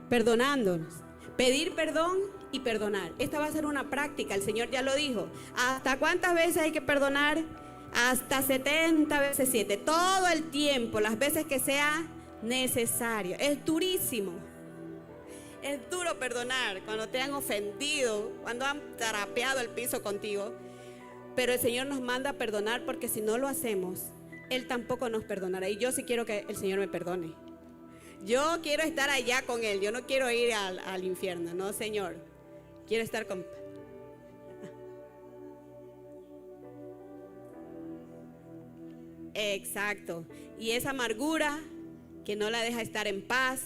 Perdonándonos. Pedir perdón y perdonar. Esta va a ser una práctica, el Señor ya lo dijo. ¿Hasta cuántas veces hay que perdonar? Hasta 70 veces 7. Todo el tiempo, las veces que sea necesario. Es durísimo. Es duro perdonar cuando te han ofendido, cuando han trapeado el piso contigo. Pero el Señor nos manda a perdonar, porque si no lo hacemos, Él tampoco nos perdonará. Y yo sí quiero que el Señor me perdone. Yo quiero estar allá con Él. Yo no quiero ir al infierno. No, Señor. Quiero estar con... Exacto. Y esa amargura que no la deja estar en paz,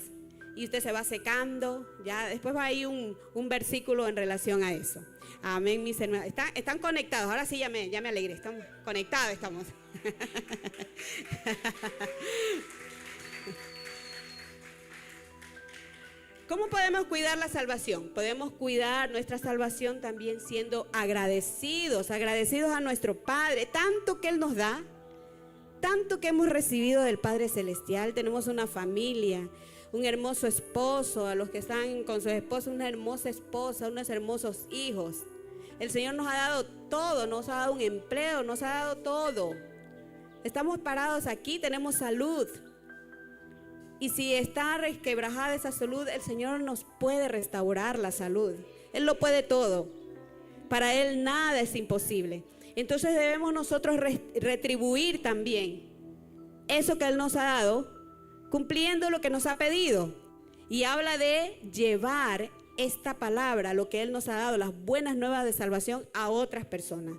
y usted se va secando. Ya después va ahí un versículo en relación a eso. Amén, mis hermanos. ¿Están conectados? Ahora sí ya me alegré. Estamos conectados, estamos. ¿Cómo podemos cuidar la salvación? Podemos cuidar nuestra salvación también siendo agradecidos a nuestro Padre, tanto que Él nos da, tanto que hemos recibido del Padre Celestial. Tenemos una familia, un hermoso esposo, a los que están con sus esposas, una hermosa esposa, unos hermosos hijos. El Señor nos ha dado todo, nos ha dado un empleo, nos ha dado todo. Estamos parados aquí, tenemos salud. Y si está resquebrajada esa salud, el Señor nos puede restaurar la salud. Él lo puede todo. Para Él nada es imposible. Entonces debemos nosotros retribuir también eso que Él nos ha dado, cumpliendo lo que nos ha pedido. Y habla de llevar esta palabra, lo que Él nos ha dado, las buenas nuevas de salvación, a otras personas.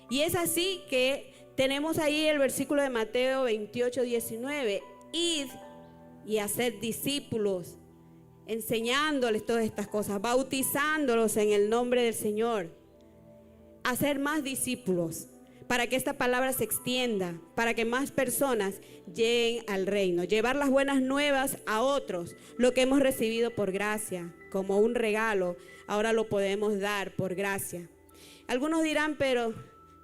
Y es así que tenemos ahí el versículo de Mateo 28, 19. Id y hacer discípulos, enseñándoles todas estas cosas, bautizándolos en el nombre del Señor. Hacer más discípulos para que esta palabra se extienda, para que más personas lleguen al reino. Llevar las buenas nuevas a otros, lo que hemos recibido por gracia, como un regalo, ahora lo podemos dar por gracia. Algunos dirán, pero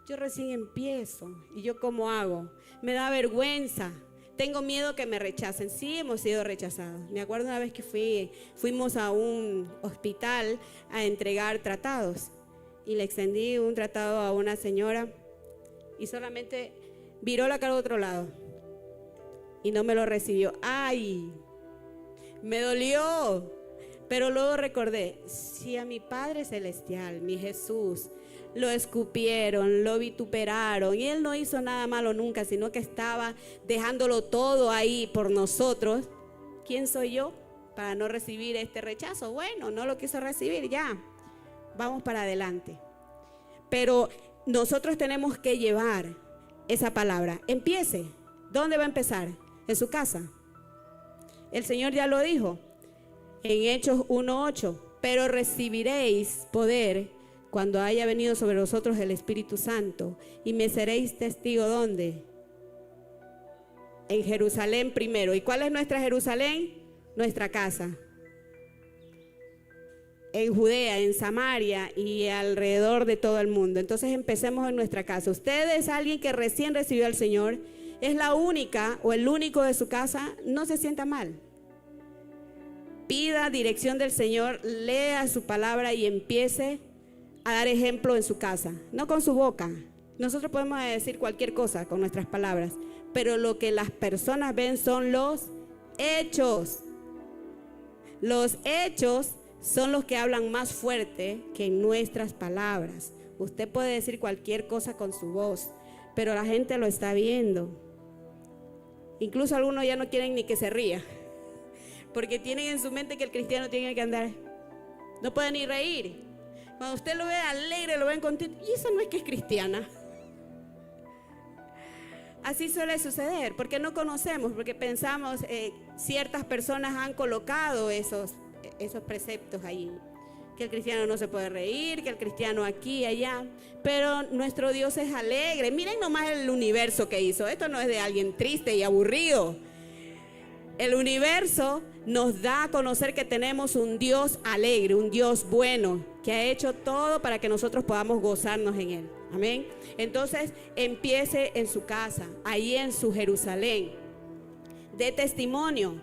yo recién empiezo, ¿y yo cómo hago? Me da vergüenza. Tengo miedo que me rechacen. Sí, hemos sido rechazados. Me acuerdo una vez que fuimos a un hospital a entregar tratados y le extendí un tratado a una señora y solamente viró la cara a otro lado y no me lo recibió. ¡Ay! Me dolió. Pero luego recordé, si a mi Padre Celestial, mi Jesús, lo escupieron, lo vituperaron y Él no hizo nada malo nunca, sino que estaba dejándolo todo ahí por nosotros, ¿quién soy yo para no recibir este rechazo? Bueno, no lo quiso recibir, ya, vamos para adelante. Pero nosotros tenemos que llevar esa palabra. Empiece. ¿Dónde va a empezar? En su casa. El Señor ya lo dijo en Hechos 1:8, pero recibiréis poder cuando haya venido sobre vosotros el Espíritu Santo, y me seréis testigo, ¿dónde? En Jerusalén primero. ¿Y cuál es nuestra Jerusalén? Nuestra casa. En Judea, en Samaria y alrededor de todo el mundo. Entonces empecemos en nuestra casa. Usted es alguien que recién recibió al Señor, es la única o el único de su casa, no se sienta mal. Pida dirección del Señor, lea su palabra y empiece a dar ejemplo en su casa, no con su boca. Nosotros podemos decir cualquier cosa con nuestras palabras, pero lo que las personas ven son los hechos. Los hechos son los que hablan más fuerte que nuestras palabras. Usted puede decir cualquier cosa con su voz, pero la gente lo está viendo. Incluso algunos ya no quieren ni que se ría, porque tienen en su mente que el cristiano tiene que andar, no puede ni reír. Cuando usted lo ve alegre, lo ve contento, y esa no es que es cristiana. Así suele suceder, porque no conocemos, porque pensamos, ciertas personas han colocado esos preceptos ahí, que el cristiano no se puede reír, que el cristiano aquí y allá, pero nuestro Dios es alegre. Miren nomás el universo que hizo. Esto no es de alguien triste y aburrido. El universo nos da a conocer que tenemos un Dios alegre, un Dios bueno, que ha hecho todo para que nosotros podamos gozarnos en Él. Amén. Entonces empiece en su casa, ahí en su Jerusalén, dé testimonio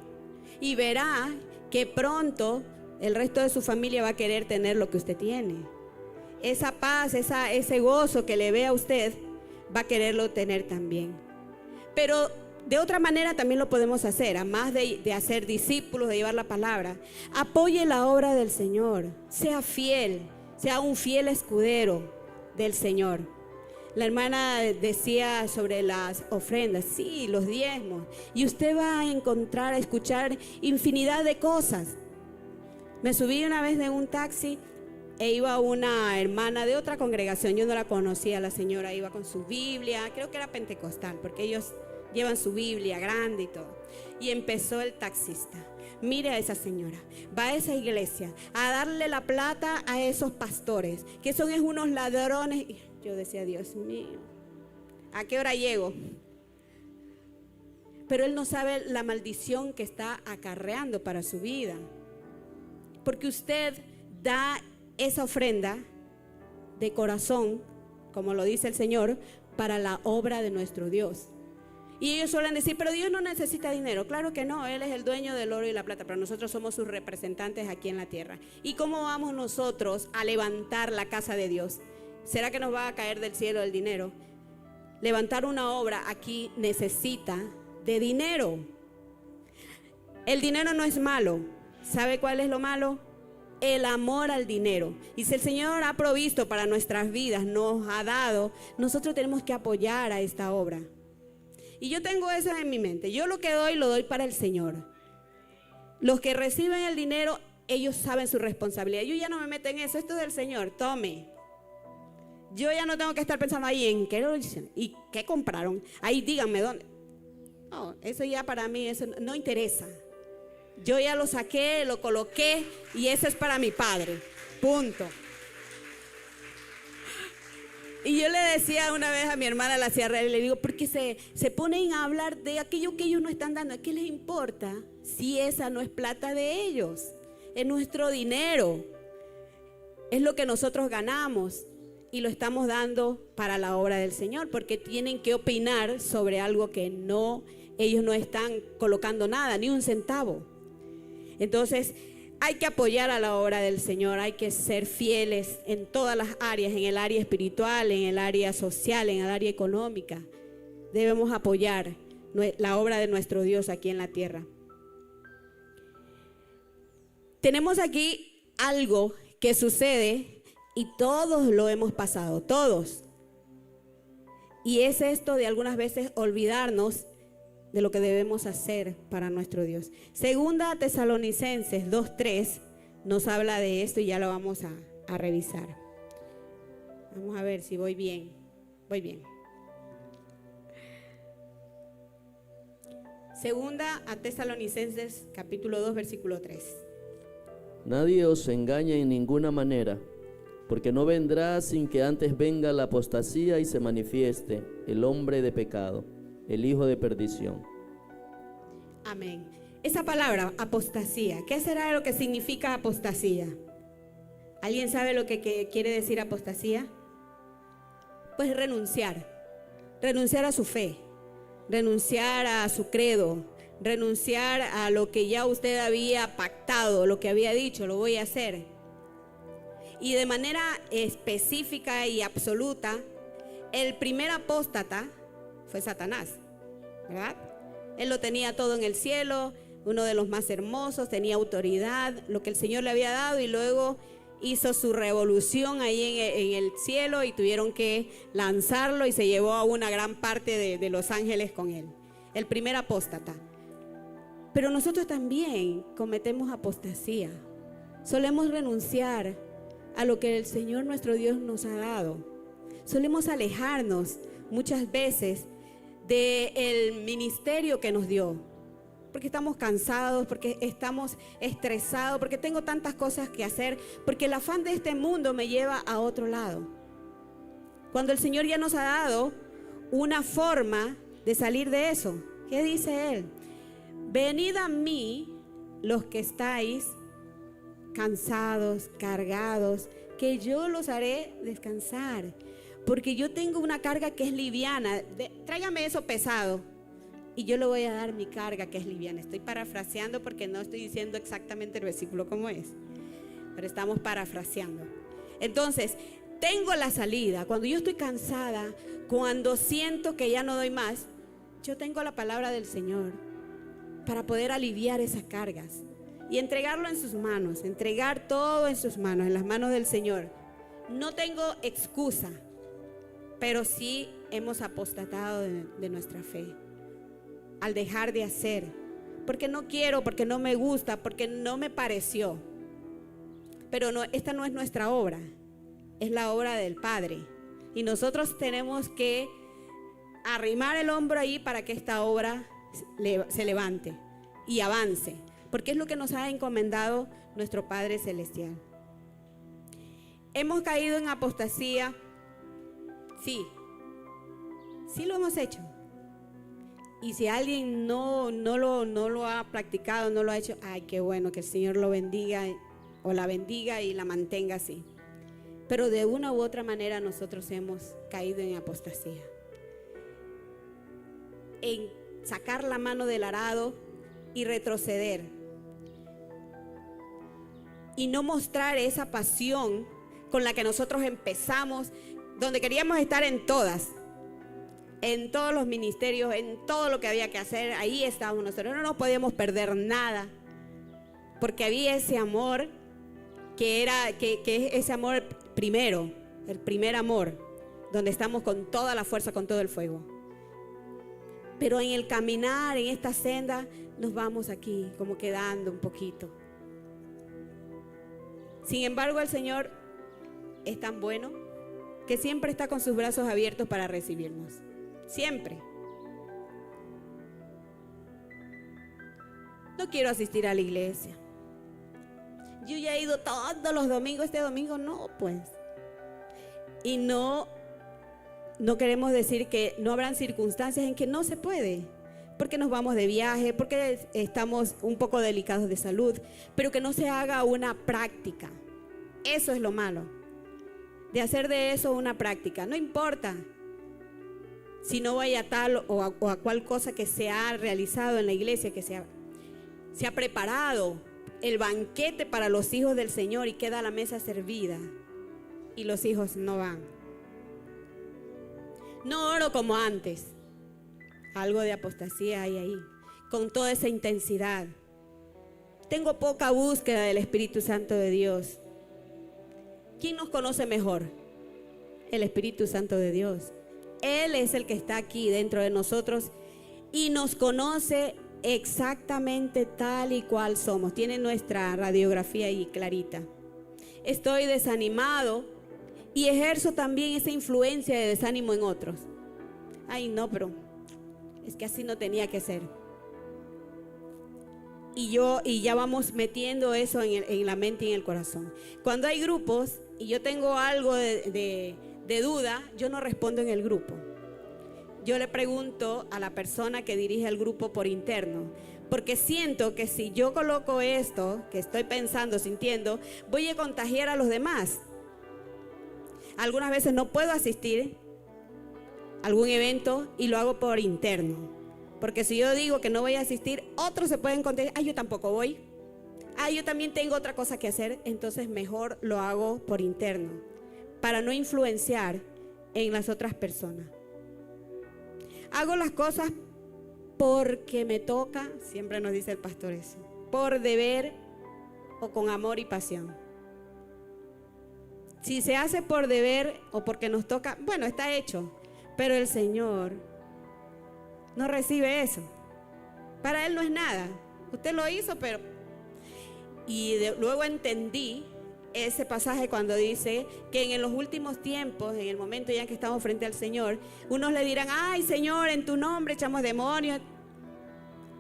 y verá que pronto el resto de su familia va a querer tener lo que usted tiene. Esa paz, ese gozo que le ve a usted, va a quererlo tener también. Pero de otra manera también lo podemos hacer, además de hacer discípulos, de llevar la palabra. Apoye la obra del Señor, sea fiel, sea un fiel escudero del Señor. La hermana decía sobre las ofrendas, sí, los diezmos, y usted va a encontrar, a escuchar infinidad de cosas. Me subí una vez de un taxi e iba una hermana de otra congregación, yo no la conocía, la señora iba con su Biblia, creo que era pentecostal, porque ellos llevan su Biblia grande y todo. Y empezó el taxista. Mire a esa señora, va a esa iglesia a darle la plata a esos pastores, que son unos ladrones. Yo decía, Dios mío, ¿a qué hora llego? Pero él no sabe la maldición que está acarreando para su vida. Porque usted da esa ofrenda de corazón, como lo dice el Señor, para la obra de nuestro Dios. Y ellos suelen decir, pero Dios no necesita dinero. Claro que no, Él es el dueño del oro y la plata, pero nosotros somos sus representantes aquí en la tierra. ¿Y cómo vamos nosotros a levantar la casa de Dios? ¿Será que nos va a caer del cielo el dinero? Levantar una obra aquí necesita de dinero. El dinero no es malo. ¿Sabe cuál es lo malo? El amor al dinero. Y si el Señor ha provisto para nuestras vidas, nos ha dado, nosotros tenemos que apoyar a esta obra. Y yo tengo eso en mi mente. Yo lo que doy, lo doy para el Señor. Los que reciben el dinero, ellos saben su responsabilidad. Yo ya no me meto en eso. Esto es del Señor, tome. Yo ya no tengo que estar pensando ahí en qué lo hicieron y qué compraron. Ahí díganme dónde. No, eso ya para mí eso no interesa. Yo ya lo saqué, lo coloqué y eso es para mi Padre. Punto. Y yo le decía una vez a mi hermana, la Sierra, y le digo, porque se ponen a hablar de aquello que ellos no están dando. ¿Qué les importa si esa no es plata de ellos? Es nuestro dinero. Es lo que nosotros ganamos y lo estamos dando para la obra del Señor, porque tienen que opinar sobre algo que no, ellos no están colocando nada, ni un centavo. Entonces, hay que apoyar a la obra del Señor, hay que ser fieles en todas las áreas, en el área espiritual, en el área social, en el área económica. Debemos apoyar la obra de nuestro Dios aquí en la tierra. Tenemos aquí algo que sucede y todos lo hemos pasado, todos. Y es esto de algunas veces olvidarnos de lo que debemos hacer para nuestro Dios. Segunda Tesalonicenses 2:3 nos habla de esto y ya lo vamos a revisar. Vamos a ver si voy bien. Voy bien. Segunda a Tesalonicenses capítulo 2 versículo 3. Nadie os engañe en ninguna manera, porque no vendrá sin que antes venga la apostasía y se manifieste el hombre de pecado, el hijo de perdición. Amén. Esa palabra, apostasía, ¿qué será lo que significa apostasía? ¿Alguien sabe lo que quiere decir apostasía? Pues renunciar a su fe, renunciar a su credo, renunciar a lo que ya usted había pactado, lo que había dicho, lo voy a hacer. Y de manera específica y absoluta, el primer apóstata fue Satanás, ¿verdad? Él lo tenía todo en el cielo, uno de los más hermosos, tenía autoridad, lo que el Señor le había dado, y luego hizo su revolución ahí en el cielo y tuvieron que lanzarlo y se llevó a una gran parte de los ángeles con él. El primer apóstata. Pero nosotros también cometemos apostasía. Solemos renunciar a lo que el Señor nuestro Dios nos ha dado. Solemos alejarnos muchas veces del ministerio que nos dio, porque estamos cansados, porque estamos estresados, porque tengo tantas cosas que hacer, porque el afán de este mundo me lleva a otro lado. Cuando el Señor ya nos ha dado una forma de salir de eso, ¿qué dice Él? Venid a mí los que estáis cansados, cargados, que yo los haré descansar. Porque yo tengo una carga que es liviana. Tráigame eso pesado y yo le voy a dar mi carga que es liviana. Estoy parafraseando porque no estoy diciendo exactamente el versículo como es, pero estamos parafraseando. Entonces, tengo la salida. Cuando yo estoy cansada, cuando siento que ya no doy más, yo tengo la palabra del Señor para poder aliviar esas cargas y entregarlo en sus manos, entregar todo en sus manos, en las manos del Señor. No tengo excusa. Pero sí hemos apostatado de nuestra fe al dejar de hacer, porque no quiero, porque no me gusta, porque no me pareció. Pero no, esta no es nuestra obra, es la obra del Padre. Y nosotros tenemos que arrimar el hombro ahí para que esta obra se levante y avance, porque es lo que nos ha encomendado nuestro Padre Celestial. ¿Hemos caído en apostasía? Sí lo hemos hecho. Y si alguien no lo ha practicado, no lo ha hecho, ay, qué bueno, que el Señor lo bendiga o la bendiga y la mantenga así. Pero de una u otra manera nosotros hemos caído en apostasía. En sacar la mano del arado y retroceder. Y no mostrar esa pasión con la que nosotros empezamos, donde queríamos estar en todas. En todos los ministerios, en todo lo que había que hacer, ahí estábamos nosotros. No nos podíamos perder nada, porque había ese amor que es ese amor primero, el primer amor, donde estamos con toda la fuerza, con todo el fuego. Pero en el caminar, en esta senda, nos vamos aquí como quedando un poquito. Sin embargo, el Señor es tan bueno que siempre está con sus brazos abiertos para recibirnos. Siempre. No quiero asistir a la iglesia. Yo ya he ido todos los domingos, este domingo no, pues. Y no queremos decir que no habrán circunstancias en que no se puede, porque nos vamos de viaje, porque estamos un poco delicados de salud, pero que no se haga una práctica. Eso es lo malo, de hacer de eso una práctica. No importa si no vaya a tal o a cual cosa que se ha realizado en la iglesia, que se ha preparado el banquete para los hijos del Señor y queda la mesa servida y los hijos no van. No oro como antes. Algo de apostasía hay ahí, con toda esa intensidad. Tengo poca búsqueda del Espíritu Santo de Dios. ¿Quién nos conoce mejor? El Espíritu Santo de Dios. Él es el que está aquí dentro de nosotros y nos conoce exactamente tal y cual somos. Tiene nuestra radiografía ahí clarita. Estoy desanimado y ejerzo también esa influencia de desánimo en otros. Ay, no, pero es que así no tenía que ser. Y ya vamos metiendo eso en la mente y en el corazón. Cuando hay grupos y yo tengo algo de duda, yo no respondo en el grupo. Yo le pregunto a la persona que dirige el grupo por interno, porque siento que si yo coloco esto que estoy pensando, sintiendo, voy a contagiar a los demás. Algunas veces no puedo asistir a algún evento y lo hago por interno, porque si yo digo que no voy a asistir, otros se pueden contagiar. Ay, yo tampoco voy. Ay, yo también tengo otra cosa que hacer. Entonces mejor lo hago por interno, para no influenciar en las otras personas. Hago las cosas porque me toca, siempre nos dice el pastor eso, por deber o con amor y pasión. Si se hace por deber o porque nos toca, bueno, está hecho, pero el Señor no recibe eso. Para Él no es nada. Usted lo hizo, pero... luego entendí ese pasaje cuando dice que en los últimos tiempos, en el momento ya que estamos frente al Señor, unos le dirán: ay, Señor, en tu nombre echamos demonios.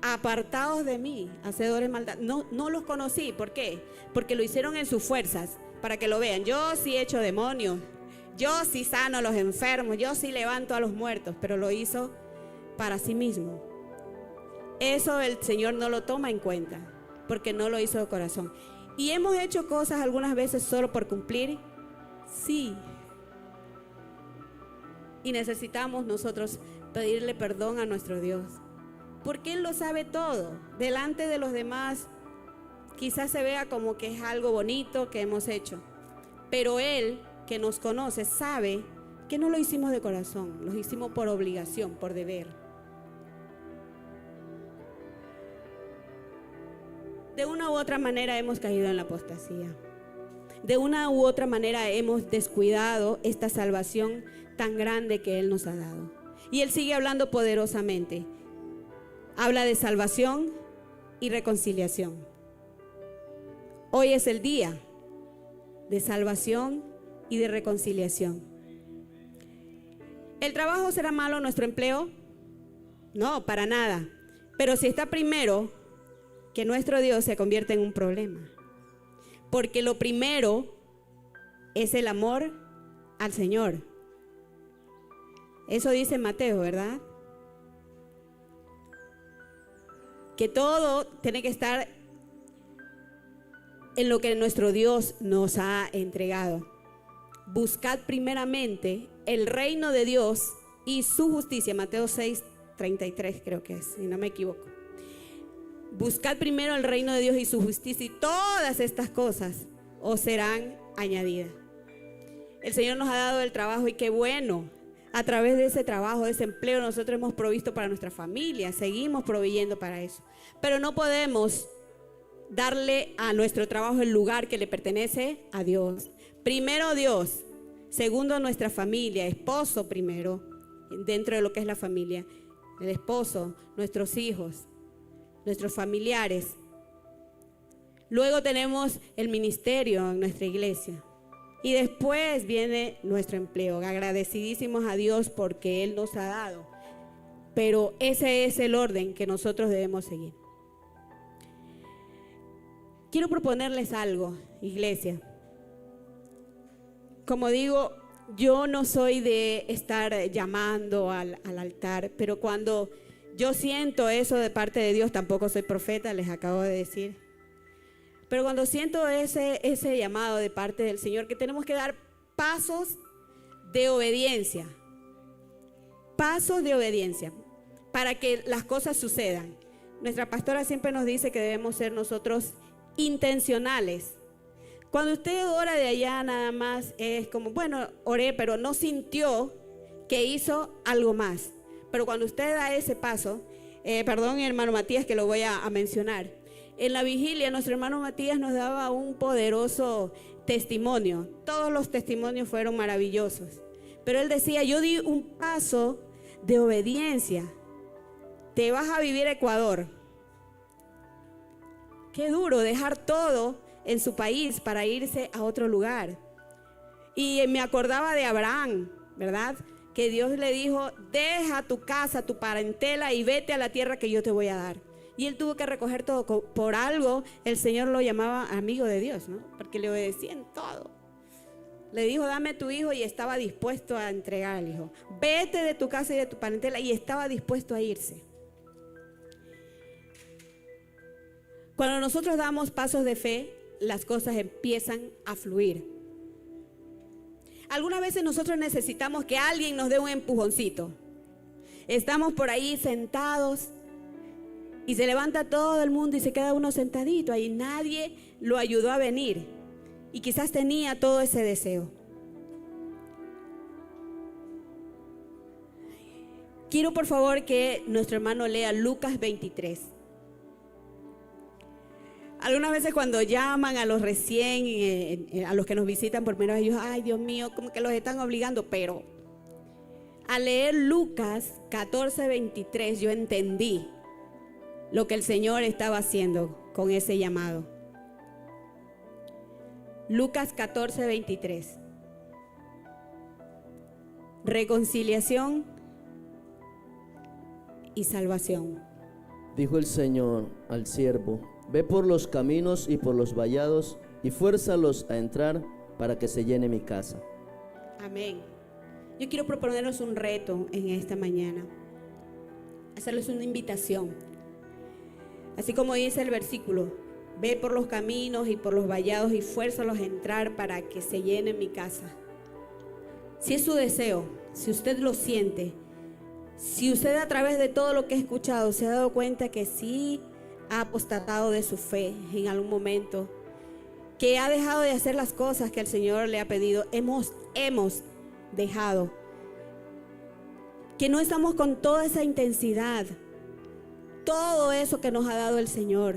Apartados de mí, hacedores maldad. No los conocí. ¿Por qué? Porque lo hicieron en sus fuerzas, para que lo vean. Yo sí echo demonios, yo sí sano a los enfermos, yo sí levanto a los muertos, pero lo hizo para sí mismo. Eso el Señor no lo toma en cuenta, porque no lo hizo de corazón. ¿Y hemos hecho cosas algunas veces solo por cumplir? Sí. Y necesitamos nosotros pedirle perdón a nuestro Dios, porque Él lo sabe todo. Delante de los demás quizás se vea como que es algo bonito que hemos hecho, pero Él, que nos conoce, sabe que no lo hicimos de corazón, lo hicimos por obligación, por deber. De una u otra manera hemos caído en la apostasía. De una u otra manera hemos descuidado esta salvación tan grande que Él nos ha dado. Y Él sigue hablando poderosamente. Habla de salvación y reconciliación. Hoy es el día de salvación y de reconciliación. ¿El trabajo será malo, nuestro empleo? No, para nada. Pero si está primero que nuestro Dios, se convierte en un problema. Porque lo primero es el amor al Señor. Eso dice Mateo, ¿verdad? Que todo tiene que estar en lo que nuestro Dios nos ha entregado. Buscad primeramente el reino de Dios y su justicia. Mateo 6:33 creo que es, si no me equivoco. Buscad primero el reino de Dios y su justicia, y todas estas cosas os serán añadidas. El Señor nos ha dado el trabajo, y qué bueno. A través de ese trabajo, de ese empleo, nosotros hemos provisto para nuestra familia, seguimos proveyendo para eso. Pero no podemos darle a nuestro trabajo el lugar que le pertenece a Dios. Primero Dios, segundo nuestra familia, esposo primero, dentro de lo que es la familia, el esposo, nuestros hijos, nuestros familiares. Luego tenemos el ministerio en nuestra iglesia. Y después viene nuestro empleo, agradecidísimos a Dios porque Él nos ha dado. Pero ese es el orden que nosotros debemos seguir. Quiero proponerles algo, iglesia. Como digo, yo no soy de estar llamando al altar, pero cuando yo siento eso de parte de Dios, tampoco soy profeta, les acabo de decir. Pero cuando siento ese llamado de parte del Señor, que tenemos que dar pasos de obediencia para que las cosas sucedan. Nuestra pastora siempre nos dice que debemos ser nosotros intencionales. Cuando usted ora de allá nada más es como, bueno, oré, pero no sintió que hizo algo más. Pero cuando usted da ese paso, perdón, hermano Matías, que lo voy a mencionar. En la vigilia, nuestro hermano Matías nos daba un poderoso testimonio. Todos los testimonios fueron maravillosos. Pero él decía, yo di un paso de obediencia. Te vas a vivir a Ecuador. Qué duro dejar todo en su país para irse a otro lugar. Y me acordaba de Abraham, ¿verdad? Que Dios le dijo, deja tu casa, tu parentela y vete a la tierra que yo te voy a dar. Y él tuvo que recoger todo. Por algo el Señor lo llamaba amigo de Dios, ¿no? Porque le obedecía en todo. Le dijo, dame tu hijo, y estaba dispuesto a entregar al hijo. Vete de tu casa y de tu parentela, y estaba dispuesto a irse. Cuando nosotros damos pasos de fe, las cosas empiezan a fluir. Algunas veces nosotros necesitamos que alguien nos dé un empujoncito. Estamos por ahí sentados y se levanta todo el mundo y se queda uno sentadito ahí. Nadie lo ayudó a venir y quizás tenía todo ese deseo. Quiero por favor que nuestro hermano lea Lucas 23. Algunas veces cuando llaman a los recién, a los que nos visitan por primera vez, ellos, ay Dios mío, como que los están obligando, pero al leer Lucas 14:23 yo entendí lo que el Señor estaba haciendo con ese llamado. Lucas 14:23. Reconciliación y salvación. Dijo el Señor al siervo, ve por los caminos y por los vallados y fuérzalos a entrar para que se llene mi casa. Amén. Yo quiero proponerles un reto en esta mañana, hacerles una invitación. Así como dice el versículo, ve por los caminos y por los vallados y fuérzalos a entrar para que se llene mi casa. Si es su deseo, si usted lo siente, si usted a través de todo lo que ha escuchado se ha dado cuenta que sí ha apostatado de su fe en algún momento, que ha dejado de hacer las cosas que el Señor le ha pedido, hemos dejado, que no estamos con toda esa intensidad, todo eso que nos ha dado el Señor,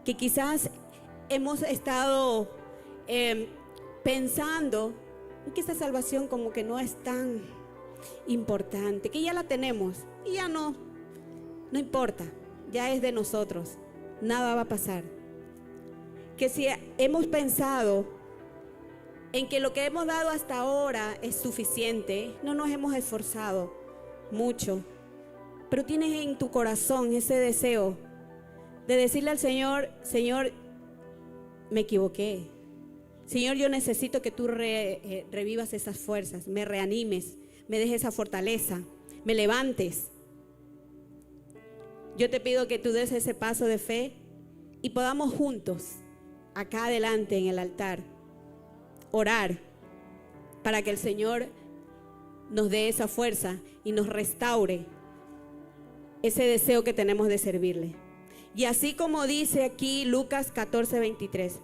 que quizás hemos estado pensando que esta salvación como que no es tan importante, que ya la tenemos y ya no importa, ya es de nosotros, nada va a pasar. Que si hemos pensado en que lo que hemos dado hasta ahora es suficiente, no nos hemos esforzado mucho, pero tienes en tu corazón ese deseo de decirle al Señor: Señor, me equivoqué. Señor, yo necesito que tú revivas esas fuerzas, me reanimes, me dejes esa fortaleza, me levantes. Yo te pido que tú des ese paso de fe y podamos juntos, acá adelante en el altar, orar para que el Señor nos dé esa fuerza y nos restaure ese deseo que tenemos de servirle. Y así como dice aquí Lucas 14:23,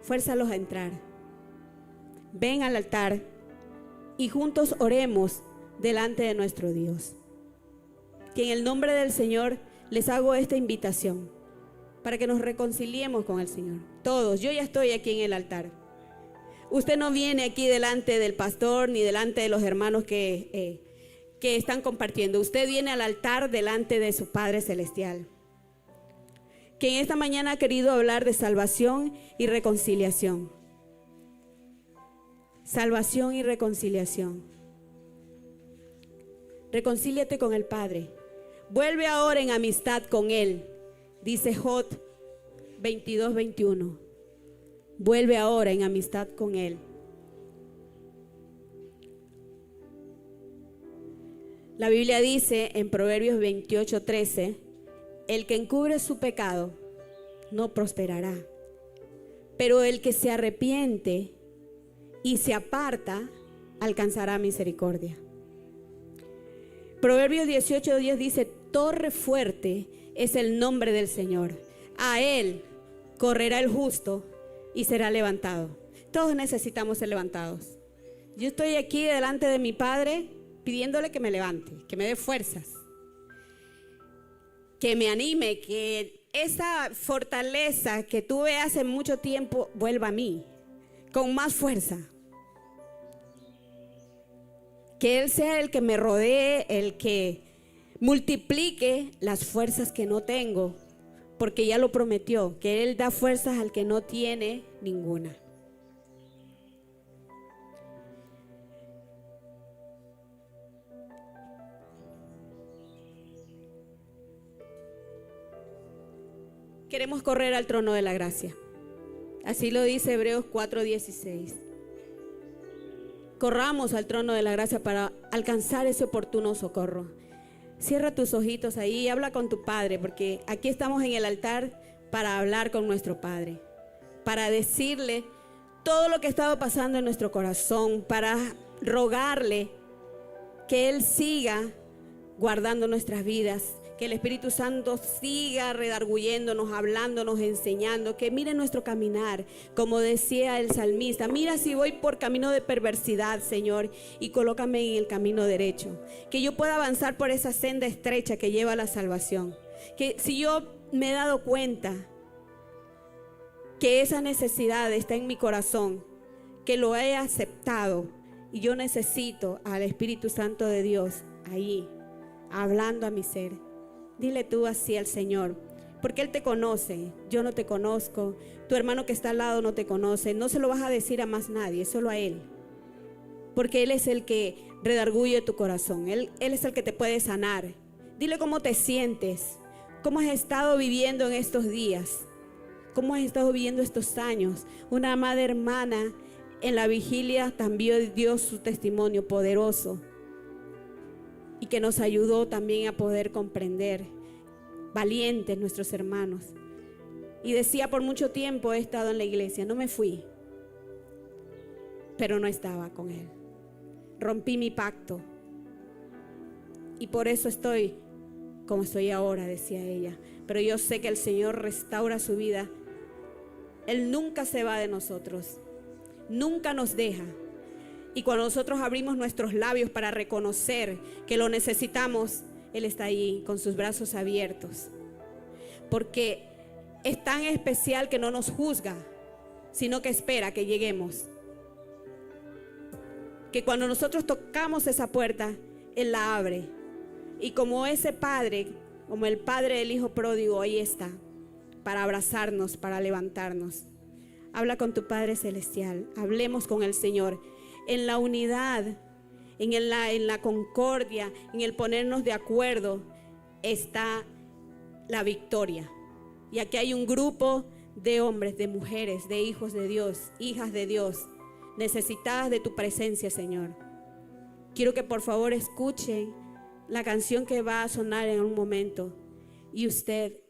fuérzalos a entrar. Ven al altar y juntos oremos delante de nuestro Dios. Que en el nombre del Señor les hago esta invitación para que nos reconciliemos con el Señor. Todos, yo ya estoy aquí en el altar. Usted no viene aquí delante del pastor ni delante de los hermanos que están compartiendo. Usted viene al altar delante de su Padre Celestial, que en esta mañana ha querido hablar de salvación y reconciliación. Salvación y reconciliación. Reconcíliate con el Padre. Vuelve ahora en amistad con Él, dice Job 22:21. Vuelve ahora en amistad con Él. La Biblia dice en Proverbios 28:13, el que encubre su pecado no prosperará, pero el que se arrepiente y se aparta alcanzará misericordia. Proverbios 18:10 dice, torre fuerte es el nombre del Señor. A Él correrá el justo y será levantado. Todos necesitamos ser levantados. Yo estoy aquí delante de mi Padre pidiéndole que me levante, que me dé fuerzas, que me anime, que esa fortaleza que tuve hace mucho tiempo vuelva a mí, con más fuerza. Que Él sea el que me rodee, el que multiplique las fuerzas que no tengo, porque ya lo prometió, que Él da fuerzas al que no tiene ninguna. Queremos correr al trono de la gracia. Así lo dice Hebreos 4:16. Corramos al trono de la gracia para alcanzar ese oportuno socorro. Cierra tus ojitos ahí y habla con tu Padre, porque aquí estamos en el altar para hablar con nuestro Padre, para decirle todo lo que ha estado pasando en nuestro corazón, para rogarle que Él siga guardando nuestras vidas, que el Espíritu Santo siga redarguyéndonos, hablándonos, enseñando, que mire nuestro caminar, como decía el salmista, mira si voy por camino de perversidad, Señor, y colócame en el camino derecho, que yo pueda avanzar por esa senda estrecha que lleva a la salvación, que si yo me he dado cuenta que esa necesidad está en mi corazón, que lo he aceptado y yo necesito al Espíritu Santo de Dios ahí, hablando a mi ser. Dile tú así al Señor, porque Él te conoce, yo no te conozco, tu hermano que está al lado no te conoce, no se lo vas a decir a más nadie, solo a Él, porque Él es el que redarguye tu corazón, Él es el que te puede sanar. Dile cómo te sientes, cómo has estado viviendo en estos días, cómo has estado viviendo estos años. Una amada hermana en la vigilia también dio su testimonio poderoso, y que nos ayudó también a poder comprender, valientes nuestros hermanos. Y decía, por mucho tiempo he estado en la iglesia, no me fui, pero no estaba con Él. Rompí mi pacto y por eso estoy como estoy ahora, decía ella. Pero yo sé que el Señor restaura su vida. Él nunca se va de nosotros, nunca nos deja. Y cuando nosotros abrimos nuestros labios para reconocer que lo necesitamos, Él está ahí con sus brazos abiertos. Porque es tan especial que no nos juzga, sino que espera que lleguemos. Que cuando nosotros tocamos esa puerta, Él la abre. Y como ese padre, como el padre del hijo pródigo, ahí está, para abrazarnos, para levantarnos. Habla con tu Padre Celestial. Hablemos con el Señor. En la unidad, en la concordia, en el ponernos de acuerdo, está la victoria. Y aquí hay un grupo de hombres, de mujeres, de hijos de Dios, hijas de Dios, necesitadas de tu presencia, Señor. Quiero que por favor escuchen la canción que va a sonar en un momento y usted